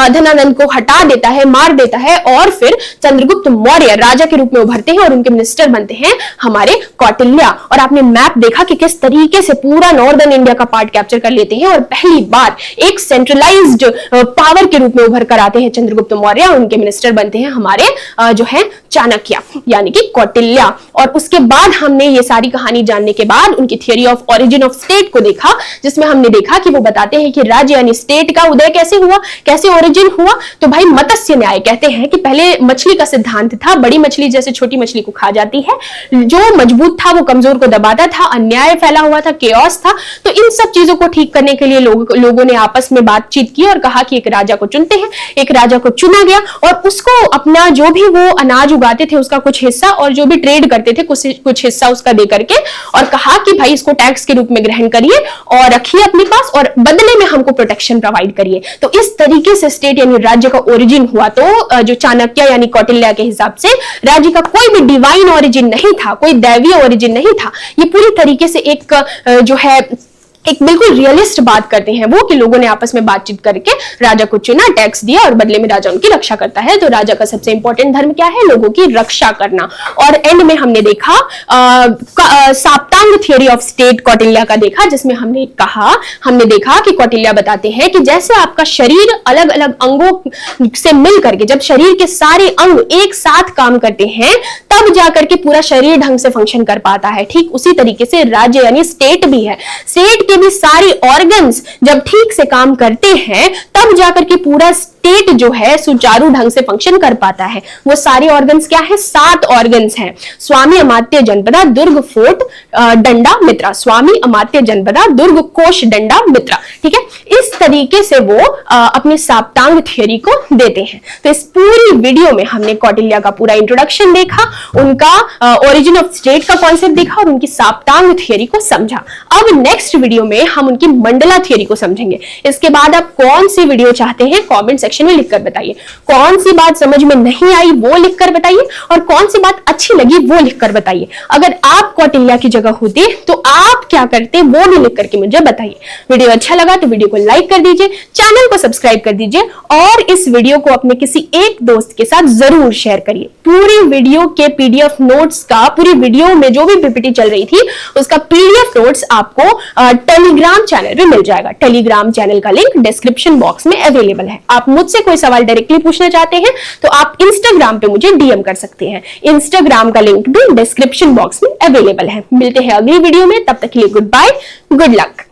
Speaker 1: धनानंद को हटा देता है, मार देता है और फिर चंद्रगुप्त मौर्य राजा के रूप में उभरते हैं और उनके मिनिस्टर बनते हैं हमारे कौटिल्य। और आपने मैप देखा कि किस तरीके से पूरा नॉर्दर्न इंडिया का पार्ट कैप्चर कर लेते हैं और पहली बार एक सेंट्रलाइज्ड पावर के रूप में उभर कर आते हैं चंद्रगुप्त मौर्य और उनके मिनिस्टर बनते हैं हमारे जो है चाणक्य यानी कि कौटिल्य। और उसके बाद हमने ये सारी कहानी जानने के बाद उनकी theory of origin of state को देखा, जिसमें हमने देखा कि वो बताते हैं कि राज्य यानी स्टेट का उदय कैसे हुआ, कैसे ओरिजिन हुआ। तो भाई मत्स्य न्याय कहते हैं कि पहले मछली का सिद्धांत था, बड़ी मछली जैसे छोटी मछली को खा जाती है, जो मजबूत था वो कमजोर को दबाता था, अन्याय फैला हुआ था, केओस था। तो इन सब चीजों को ठीक करने के लिए लोगों ने आपस में बातचीत की और कहा कि एक राजा को चुनते हैं। एक राजा को चुना गया और उसको अपना जो भी वो अनाज उगाते थे उसका कुछ हिस्सा और जो भी ट्रेड करते थे कुछ हिस्सा उसका दे करके और कहा कि भाई इसको टैक्स के रूप में ग्रहण करिए और रखिए अपने पास और बदले में हमको प्रोटेक्शन प्रोवाइड करिए। तो इस तरीके से स्टेट यानी राज्य का ओरिजिन हुआ। तो जो चाणक्य यानी कौटिल्य के हिसाब से राज्य का कोई भी डिवाइन ओरिजिन नहीं था, कोई दैवीय ओरिजिन नहीं था। ये पूरी तरीके से एक जो है एक बिल्कुल रियलिस्ट बात करते हैं वो कि लोगों ने आपस में बातचीत करके राजा को चुना, टैक्स दिया और बदले में राजा उनकी रक्षा करता है। तो राजा का सबसे इंपॉर्टेंट धर्म क्या है? लोगों की रक्षा करना। और एंड में हमने देखा साप्तांग थियोरी ऑफ स्टेट कौटिल्य का देखा, जिसमें हमने देखा कि कौटिल्य बताते हैं कि जैसे आपका शरीर अलग अलग अंगों से मिल करके जब शरीर के सारे अंग एक साथ काम करते हैं तब जाकर के पूरा शरीर ढंग से फंक्शन कर पाता है। ठीक उसी तरीके से राज्य यानी स्टेट भी है। स्टेट के भी सारे ऑर्गन्स जब ठीक से काम करते हैं तब जाकर के पूरा स्टेट जो है सुचारू ढंग से फंक्शन कर पाता है। वो सारे ऑर्गन्स क्या है? 7 ऑर्गन्स हैं। स्वामी अमात्य जनपदा दुर्ग फोर्ट डंडा मित्रा, स्वामी अमात्य जनपदा दुर्ग कोश डंडा मित्रा। ठीक है, इस तरीके से वो अपने साप्तांग थियरी को देते हैं। तो इस पूरी वीडियो में हमने कौटिल्य का पूरा इंट्रोडक्शन देखा, उनका ओरिजिन ऑफ स्टेट का कॉन्सेप्ट देखा और उनकी साप्तांग थियरी को समझा। अब नेक्स्ट वीडियो में हम उनकी मंडला थियरी को समझेंगे। इसके बाद आप कौन सी वीडियो चाहते हैं कमेंट सेक्शन में लिखकर बताइए। कौन सी बात समझ में नहीं आई वो लिखकर बताइए और कौन सी बात अच्छी लगी वो लिखकर बताइए। अगर आप कौटिल्य की जगह होते तो आप क्या करते वो भी लिख करके मुझे बताइए। वीडियो अच्छा लगा तो वीडियो को लाइक कर दीजिए, चैनल को सब्सक्राइब कर दीजिए और इस वीडियो को अपने किसी एक दोस्त के साथ जरूर शेयर करिए। पूरी वीडियो के पीडीएफ नोट्स का, पूरी वीडियो में जो भी पीपीटी चल रही थी उसका पीडीएफ नोट्स आपको टेलीग्राम चैनल में मिल जाएगा। टेलीग्राम चैनल का लिंक डिस्क्रिप्शन बॉक्स में अवेलेबल है। आप मुझसे कोई सवाल डायरेक्टली पूछना चाहते हैं तो आप इंस्टाग्राम पे मुझे डीएम कर सकते हैं। इंस्टाग्राम का लिंक भी डिस्क्रिप्शन बॉक्स में अवेलेबल है। मिलते हैं अगली वीडियो में, तब तक के लिए गुड बाय, गुड लक।